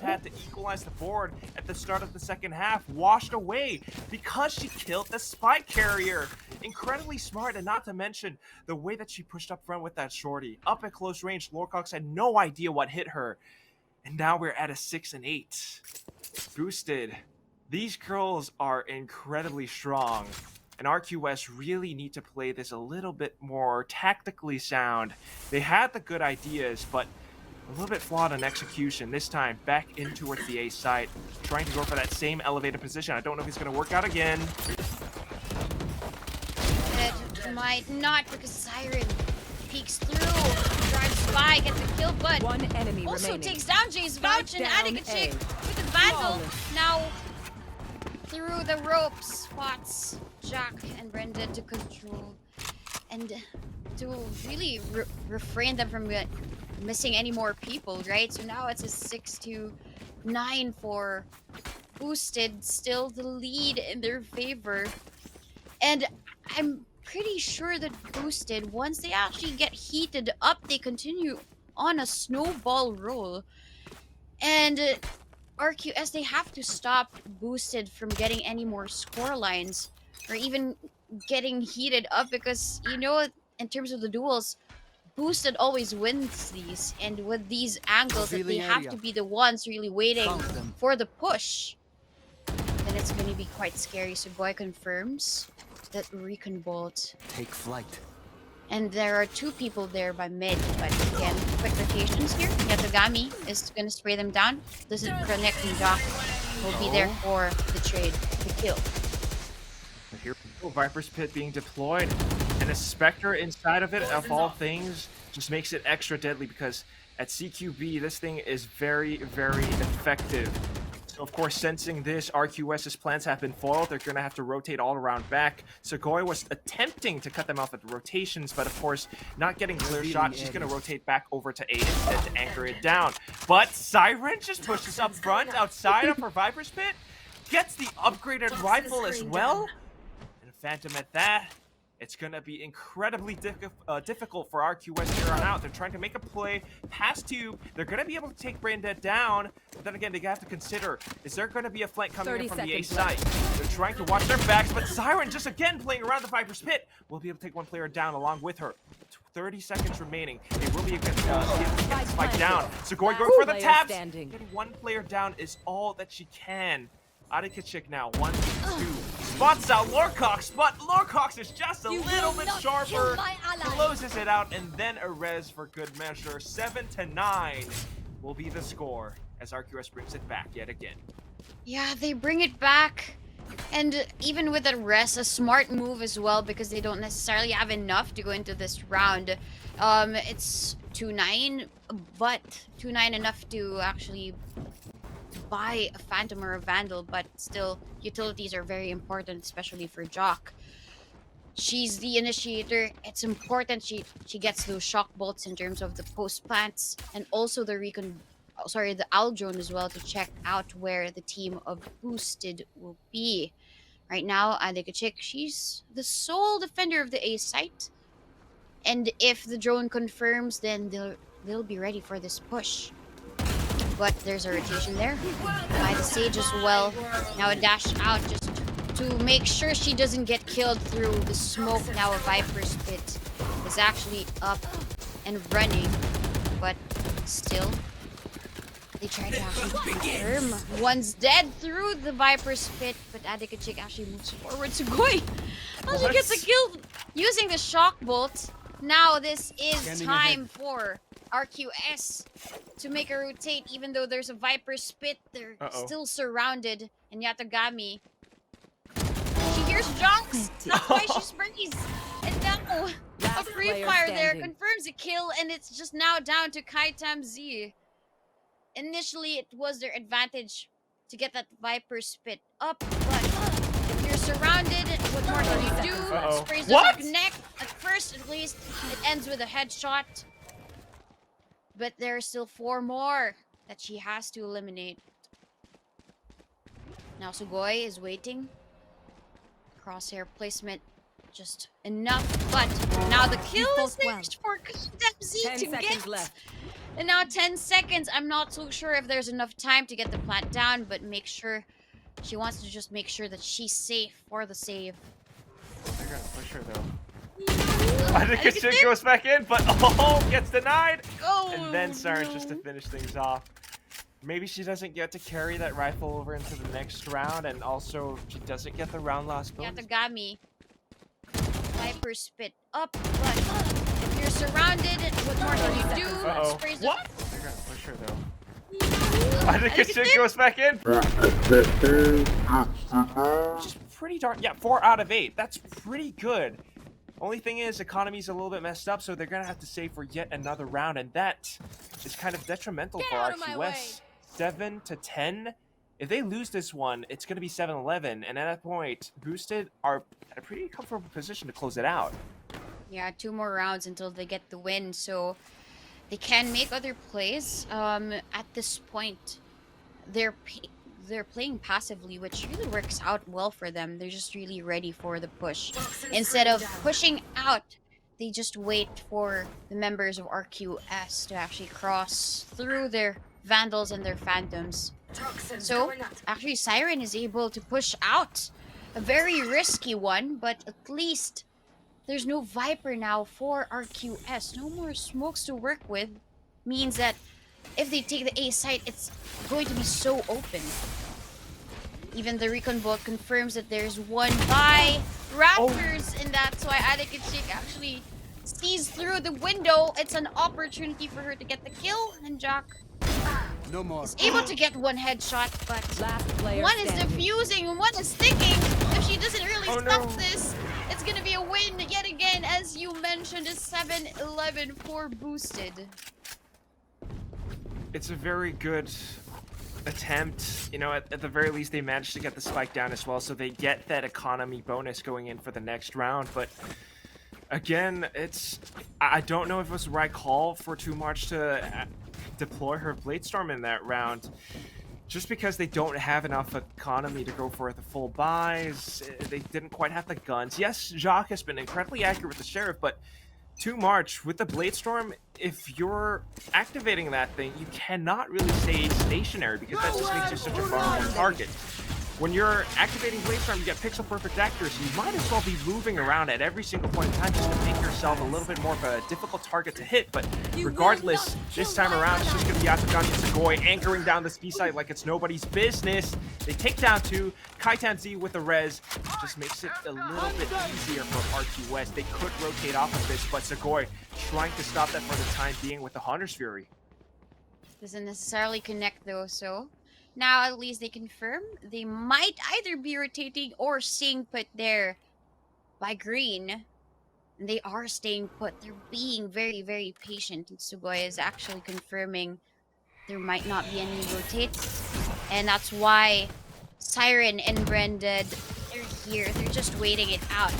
Had to equalize the board at the start of the second half, washed away because she killed the spike carrier. Incredibly smart, and not to mention the way that she pushed up front with that shorty. Up at close range, Lorcox had no idea what hit her. And now we're at a 6-8. Boosted. These girls are incredibly strong. And RQS really need to play this a little bit more tactically sound. They had the good ideas, but a little bit flawed on execution. This time, back in towards the A site, trying to go for that same elevated position. I don't know if it's going to work out again. It might not, because Siren peeks through, drives by, gets the kill, but One enemy also remaining. takes down Jay's Vouch, and adding a chick with the Vandal. Flawless. Now, through the ropes, spots Jack and Brenda to control. And to really refrain them from missing any more people, right? So now it's a 6-9 for Boosted, still the lead in their favor. And I'm pretty sure that Boosted, once they actually get heated up, they continue on a snowball roll. And RQS, they have to stop Boosted from getting any more score lines or even getting heated up, because, you know, in terms of the duels, Boosted always wins these, and with these angles that they have to be the ones really waiting for the push, then it's going to be quite scary. So Boy confirms that Recon Bolt. Take flight. And there are two people there by mid, but again, quick rotations here. Yatagami is going to spray them down. This is Connect and Doc will be there for the trade, the kill. Here, Viper's Pit being deployed, and a Spectre inside of it, of all things, just makes it extra deadly, because at CQB, this thing is very, very effective. So, of course, sensing this, RQS's plans have been foiled. They're going to have to rotate all around back. Segoy was attempting to cut them off at the rotations, but, of course, not getting clear shot. She's going to rotate back over to A instead to anchor it down. But Siren just pushes up front outside of her Viper's Pit, gets the upgraded rifle as well. And Phantom at that. It's going to be incredibly difficult for RQS here on out. They're trying to make a play past Tube. They're going to be able to take Braindead down. But then again, they have to consider, is there going to be a flank coming in from the A side? They're trying to watch their backs, but Siren just again playing around the Viper's Pit. Will be able to take one player down along with her. 30 seconds remaining. They will be able to get the spike down. So going for the taps. Getting one player down is all that she can. Adikachik now, 1, 2. Spots out Lorcox, but Lorcox is just a little bit sharper. Closes it out, and then a res for good measure. 7-9 will be the score as RQS brings it back yet again. Yeah, they bring it back. And even with a res, a smart move as well, because they don't necessarily have enough to go into this round. It's 2-9, but 2-9 enough to actually buy a Phantom or a Vandal, but still, utilities are very important, especially for Jock. She's the initiator. It's important she gets those shock bolts in terms of the post plants, and also the the owl drone as well, to check out where the team of Boosted will be. Right now, Adikachik, she's the sole defender of the A site, and if the drone confirms, then they'll be ready for this push. But there's a rotation there by the Sage as well. Now a dash out just to make sure she doesn't get killed through the smoke. Now a Viper's Pit is actually up and running, but still they try to actually confirm. One's dead through the Viper's Pit, but Adikachik actually moves forward. Sugoi actually gets a kill using the shock bolt. Now this is time for RQS to make a rotate, even though there's a Viper's Pit. They're still surrounded, and Yatagami, she hears Jonks. That's why she sprays. And now a free fire there confirms a kill, and it's just now down to Kaitam Z. Initially, it was their advantage to get that Viper's Pit up, but if you're surrounded, what more can you do? Sprays doesn't connect. At first, at least, it ends with a headshot. But there are still 4 more that she has to eliminate. Now Sugoi is waiting. Crosshair placement just enough, but now the kill is next for DMZ to get. And now 10 seconds. I'm not so sure if there's enough time to get the plant down, but make sure she wants to just make sure that she's safe for the save. They're gonna push her though. I think it goes back in, but oh, gets denied. Oh, And then Siren just to no. finish things off. Maybe she doesn't get to carry that rifle over into the next round, and also she doesn't get the round loss bonus. Yatagami. Viper spit up, but if you're surrounded, what more can you do? Uh-oh. Sprays the- What? They're gonna push her though. I think it goes back in. Which is pretty darn. Yeah, 4 out of 8. That's pretty good. Only thing is, economy's a little bit messed up, so they're gonna have to save for yet another round, and that is kind of detrimental for out of my RQS. 7 to 10. If they lose this one, it's gonna be 7-11, and at that point, Boosted are at a pretty comfortable position to close it out. Yeah, 2 more rounds until they get the win, so they can make other plays. At this point, they're playing passively, which really works out well for them. They're just really ready for the push. Instead of pushing out, they just wait for the members of RQS to actually cross through their Vandals and their Phantoms. So, actually, Siren is able to push out. A very risky one, but at least there's no Viper now for RQS. No more smokes to work with. Means that if they take the A site, it's going to be so open. Even the recon bolt confirms that there's one by Raptors, and that's why Adikachik actually sees through the window. It's an opportunity for her to get the kill, and Jack No more. is able to get one headshot, but Last player one is standing. defusing and one is sticking. If she doesn't really Oh, stop no. this, it's gonna be a win yet again. As you mentioned, it's 7-11 for Boosted. It's a very good attempt. You know, at the very least, they managed to get the spike down as well, so they get that economy bonus going in for the next round. But again, I don't know if it was the right call for Too Much to deploy her Bladestorm in that round. Just because they don't have enough economy to go for the full buys, they didn't quite have the guns. Yes, Jacques has been incredibly accurate with the Sheriff, but Too Much with the Bladestorm, if you're activating that thing, you cannot really stay stationary because that just makes you such a vulnerable target. When you're activating Bladestorm, you get pixel perfect accuracy. You might as well be moving around at every single point in time just to make yourself a little bit more of a difficult target to hit. But regardless, this time around, it's just going to be Yatagami and Sugoi anchoring down this B side like it's nobody's business. They take down 2. Kaitan Z with the res just makes it a little bit easier for RQS. They could rotate off of this, but Sugoi trying to stop that for the time being with the Hunter's Fury. Doesn't necessarily connect though, so now at least they confirm they might either be rotating or staying put there by green. And they are staying put. They're being very, very patient. And Sugoi is actually confirming there might not be any rotates. And that's why Siren and Branded, they're here. They're just waiting it out.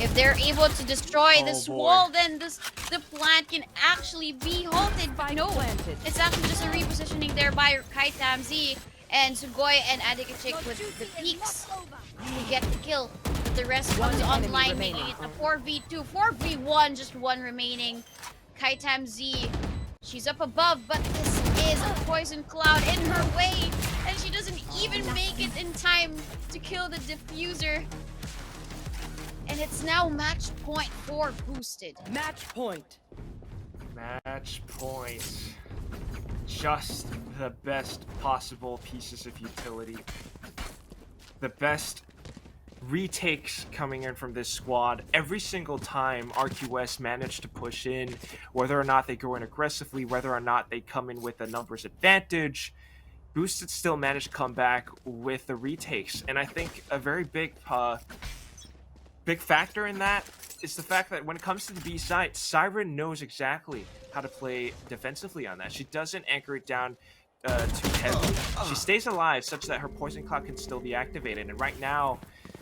If they're able to destroy this boy. wall, then the plant can actually be halted. But no, planted. it's actually just a repositioning there by Kaitam Z and Sugoi and Adikachik with the peaks to get the kill. But the rest One comes enemy online, remaining. making it a 4v2, 4v1, just one remaining. Kaitam Z, she's up above, but this is a poison cloud in her way, and she doesn't even make it in time to kill the diffuser. And it's now match point for Boosted. Match point. Match point. Just the best possible pieces of utility. The best retakes coming in from this squad. Every single time RQS managed to push in, whether or not they go in aggressively, whether or not they come in with a numbers advantage, Boosted still managed to come back with the retakes. And I think a very big factor in that is the fact that when it comes to the B side, Siren knows exactly how to play defensively on that. She doesn't anchor it down too heavily. She stays alive such that her poison cloud can still be activated. And right now,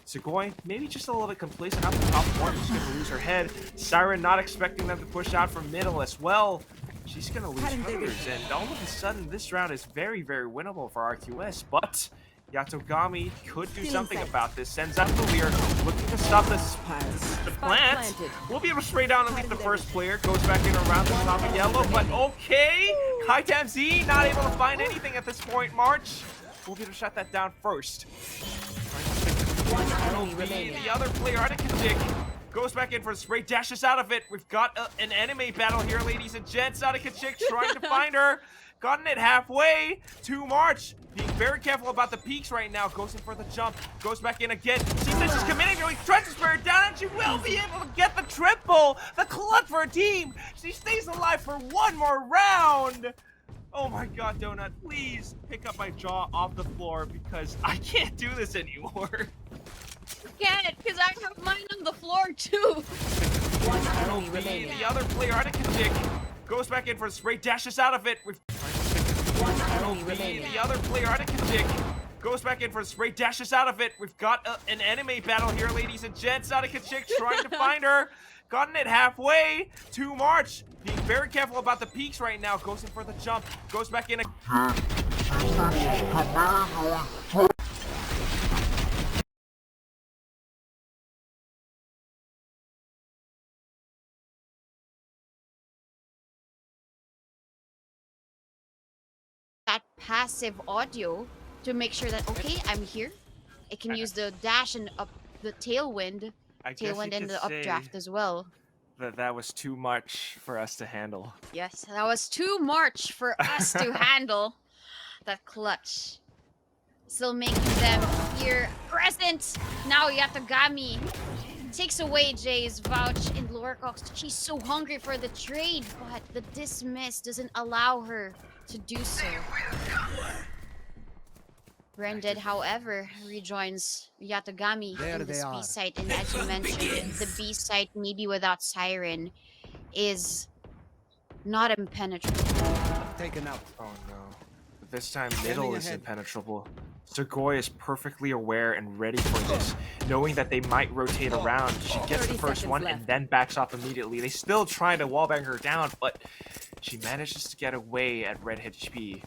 Sugoi maybe just a little bit complacent off the top one. She's going to lose her head. Siren not expecting them to push out from middle as well. She's going to lose hers. And all of a sudden, this round is very, very winnable for RQS. But Yatogami could do Stealing something sight. about this. Sends out the Lear, looking to stop this. The plant planted. will be able to spray down at least the Targeted first player. Goes back in around the top of yellow, but okay. Kaitam Z not able to find anything at this point. March will be able to shut that down first. Enemy remaining. The other player, Adikajik, goes back in for the spray, dashes out of it. We've got an anime battle here, ladies and gents. Adikajik trying to find her. Gotten it halfway to March. Being very careful about the peaks right now. Goes in for the jump. Goes back in again. Seems that she's committing. He tries to spray her down, and she will be able to get the triple. The clutch for her team. She stays alive for one more round. Oh my god, Donut, please pick up my jaw off the floor because I can't do this anymore. Can't, because I have mine on the floor too. Enemy remaining. The other player, Adikajik, goes back in for the spray, dashes out of it. Enemy remaining. The other player, Adikajik, goes back in for the spray, dashes out of it. We've got an anime battle here, ladies and gents. Adikajik trying to find her. Gotten it halfway to March. Being very careful about the peaks right now. Goes in for the jump. Goes back in. That passive audio to make sure that, okay, I'm here. I can use the dash and up the tailwind. I guess you Tailwind and could the updraft as well. that was too much for us to handle. Yes, that was too much for us to handle. That clutch. Still making them here present. Now Yatagami takes away Jay's vouch in Lorcox. She's so hungry for the trade, but the dismiss doesn't allow her to do so. Branded, however, rejoins Yatagami There in they this are. B site, and as you mentioned, the B site, maybe without Siren, is not impenetrable. Taken out. Oh no. This time middle is ahead. impenetrable. Segoy is perfectly aware and ready for this, knowing that they might rotate around. She gets the 30 first seconds one left. and then backs off immediately. They still try to wallbang her down, but she manages to get away at red HP.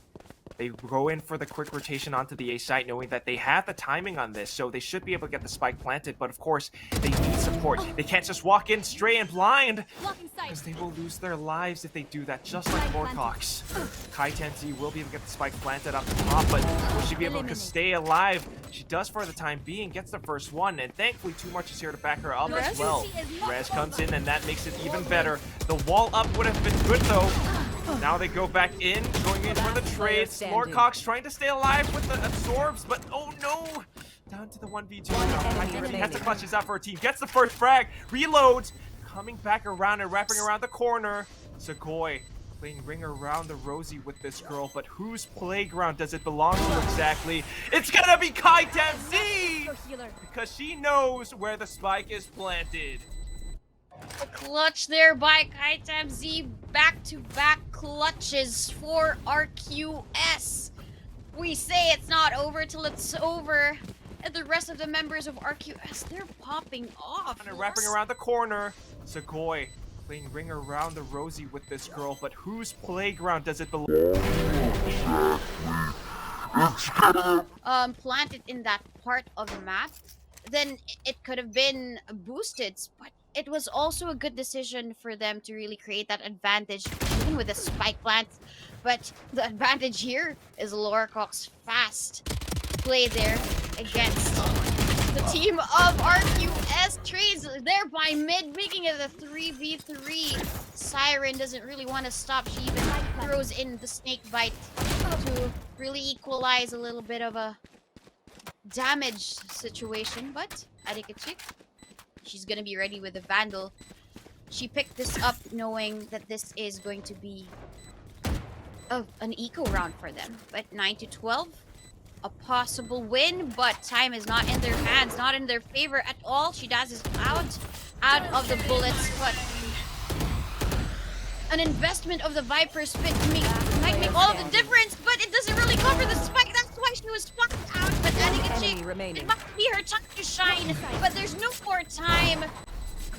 They go in for the quick rotation onto the A site, knowing that they have the timing on this, so they should be able to get the spike planted, but of course, they need support. They can't just walk in stray and blind, because they will lose their lives if they do that, just like Lorcox. Kai Tenzi will be able to get the spike planted up the top, but will she be able to stay alive? She does for the time being, gets the first one, and thankfully Too Much is here to back her up as well. Rez comes in, and that makes it even better. The wall up would have been good, though. Now they go back in, going in for the trades. standing. Lorcox trying to stay alive with the absorbs, but oh no! Down to the 1v2 now. enemy Has to remaining. clutch this out for her team. Gets the first frag, reloads, coming back around and wrapping around the corner. Segoy playing ring around the rosy with this girl, but whose playground does it belong to exactly? It's gonna be Kai Z! Because she knows where the spike is planted. The clutch there by Kaitam Z. Back-to-back clutches for RQS. We say it's not over till it's over. And the rest of the members of RQS, they're popping off. And wrapping around the corner. Segoy playing ring around the rosy with this girl, but whose playground does it belong? Planted in that part of the map, then it could have been boosted, but it was also a good decision for them to really create that advantage, even with the spike plants. But the advantage here is Lorcox's fast play there against the team of RQS. Trades there by mid, making it a 3v3. Siren doesn't really want to stop. She even throws in the snake bite to really equalize a little bit of a damage situation. But Adikachik, she's gonna be ready with the Vandal. She picked this up knowing that this is going to be an eco round for them. But 9-12, a possible win, but time is not in their hands, not in their favor at all. Shidaz is out of the bullets, but an investment of the Viper Spit might make all of the difference, but it doesn't really cover the spike. That's why she was spiked out. But Enemy Adikachik, remaining. it might be her time to shine, but there's no more time.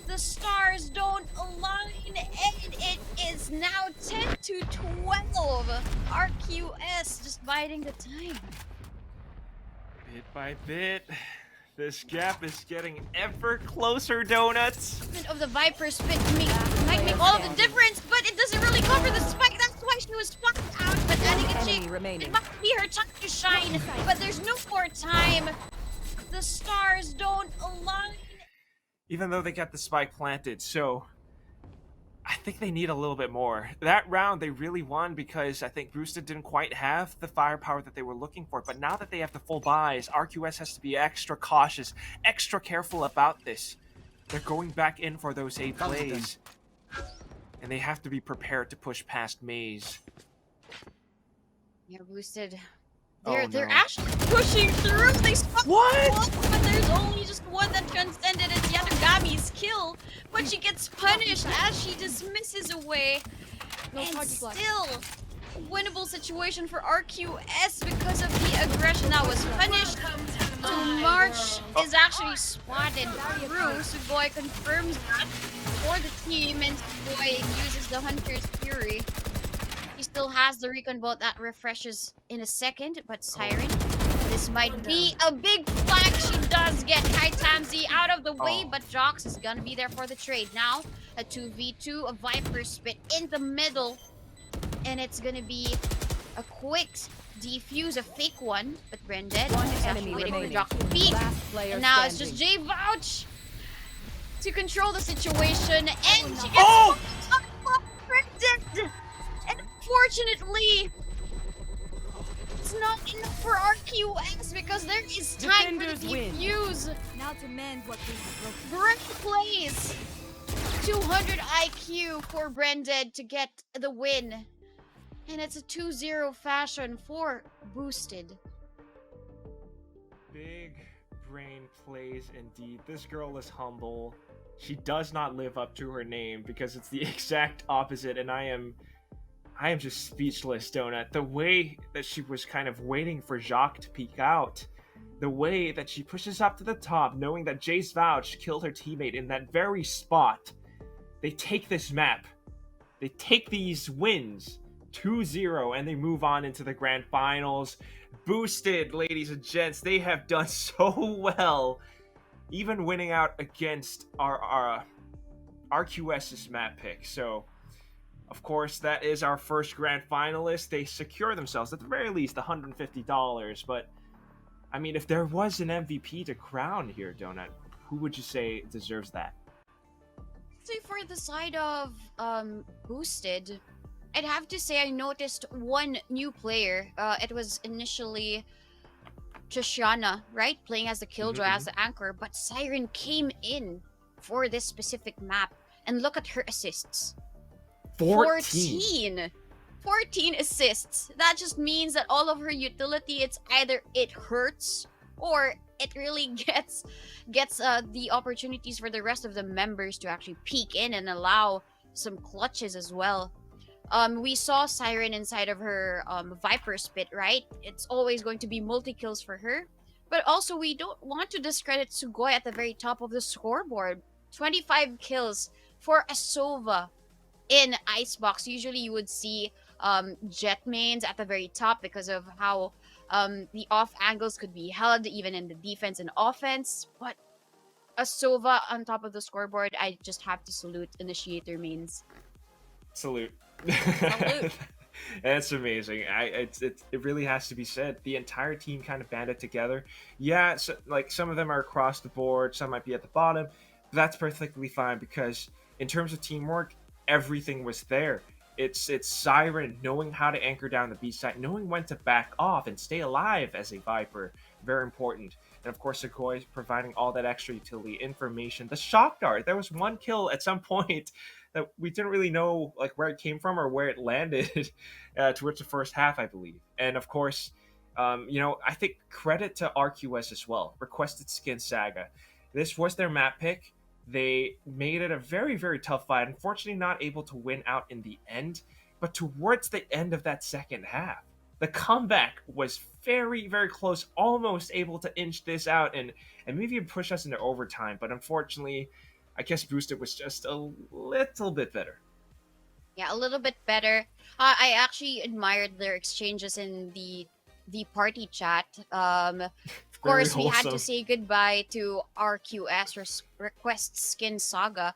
The stars don't align, and it is now 10-12. RQS just biding the time. Bit by bit, this gap is getting ever closer, Donuts. Of the Viper spit might make all the difference, but it doesn't really cover the spike. That's why she was fucked out. But adding a Enemy chip, remaining. it must be her time to shine. But there's no more time. The stars don't align. Even though they got the spike planted, so I think they need a little bit more. That round they really won because I think Boosted didn't quite have the firepower that they were looking for. But now that they have the full buys, RQS has to be extra cautious, extra careful about this. They're going back in for those 8 plays. And they have to be prepared to push past Maze. Yeah, Boosted. Oh, They're no. actually pushing through. They spot What? but there's only just one that transcended. It's Yatagami's kill, but she gets punished as she dismisses away. And still, winnable situation for RQS because of the aggression that was punished. So March is actually spotted through. Sugoi confirms that for the team, and Sugoi uses the Hunter's Fury. He still has the recon bolt that refreshes in a second, but Siren, this might be a big flag. She does get Kai Tamzi out of the way, but Jox is gonna be there for the trade. Now, a 2v2, a Viper spit in the middle, and it's gonna be a quick defuse, a fake one, but Branded is actually waiting for Jox to peek. And now it's just J Vouch to control the situation, and she gets Branded. And unfortunately, it's not enough for RQS because there is time for the defuse. Now to mend what we have broken. Great plays. 200 IQ for Branded to get the win. And it's a 2-0 fashion for Boosted. Big brain plays indeed. This girl is humble. She does not live up to her name because it's the exact opposite, and I am just speechless, Donut. The way that she was kind of waiting for Jacques to peek out, the way that she pushes up to the top, knowing that Jace Vouch killed her teammate in that very spot. They take this map. They take these wins, 2-0, and they move on into the grand finals. Boosted, ladies and gents, they have done so well, even winning out against our RQS's map pick. So, of course, that is our first grand finalist. They secure themselves, at the very least, $150. But, I mean, if there was an MVP to crown here, Donut, who would you say deserves that? So for the side of Boosted, I'd have to say I noticed one new player. It was initially Trishana, right? Playing as the Killjoy, as the anchor. But Siren came in for this specific map. And look at her assists. 14 assists. That just means that all of her utility, it's either it hurts or it really gets the opportunities for the rest of the members to actually peek in and allow some clutches as well. We saw Siren inside of her Viper spit, right? It's always going to be multi-kills for her. But also, we don't want to discredit Sugoi at the very top of the scoreboard. 25 kills for a Sova in Icebox. Usually you would see jet mains at the very top because of how the off angles could be held even in the defense and offense. But a Sova on top of the scoreboard, I just have to salute Initiator mains. Salute. Salute. That's amazing. It really has to be said. The entire team kind of banded together. Yeah, so, like some of them are across the board, some might be at the bottom. But that's perfectly fine because in terms of teamwork, everything was there. It's Siren knowing how to anchor down the B side, knowing when to back off and stay alive as a Viper. Very important. And of course, Sugoi providing all that extra utility, information. The shock dart. There was one kill at some point that we didn't really know like where it came from or where it landed towards the first half, I believe. And of course, I think credit to RQS as well. Requested Skin Saga. This was their map pick. They made it a very, very tough fight. Unfortunately, not able to win out in the end. But towards the end of that second half, the comeback was very, very close. Almost able to inch this out and maybe even push us into overtime. But unfortunately, I guess Boosted was just a little bit better. Yeah, a little bit better. I actually admired their exchanges in the the party chat. Of Very course, we had to wholesome. say goodbye to RQS Request Skin Saga,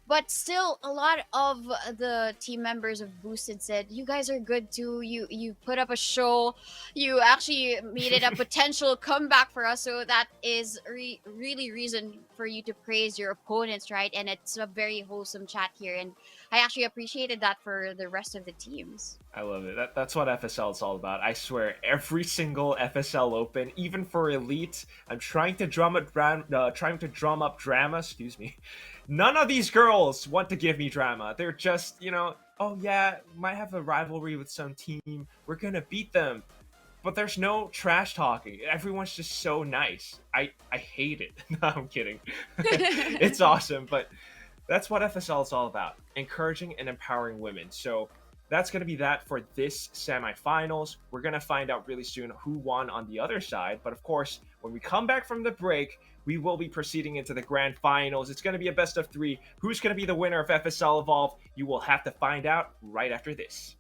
but still a lot of the team members of Boosted said you guys are good too. You put up a show, you actually made it a potential comeback for us, so that is really reason for you to praise your opponents, right? And it's a very wholesome chat here, and I actually appreciated that for the rest of the teams. I love it. That's what FSL is all about. I swear, every single FSL Open, even for Elite, I'm trying to drum up drama. Excuse me. None of these girls want to give me drama. They're just, oh yeah, might have a rivalry with some team. We're gonna beat them. But there's no trash talking. Everyone's just so nice. I hate it. No, I'm kidding. It's awesome, but that's what FSL is all about, encouraging and empowering women. So that's going to be that for this semifinals. We're going to find out really soon who won on the other side. But of course, when we come back from the break, we will be proceeding into the grand finals. It's going to be a best of 3. Who's going to be the winner of FSL Evolve? You will have to find out right after this.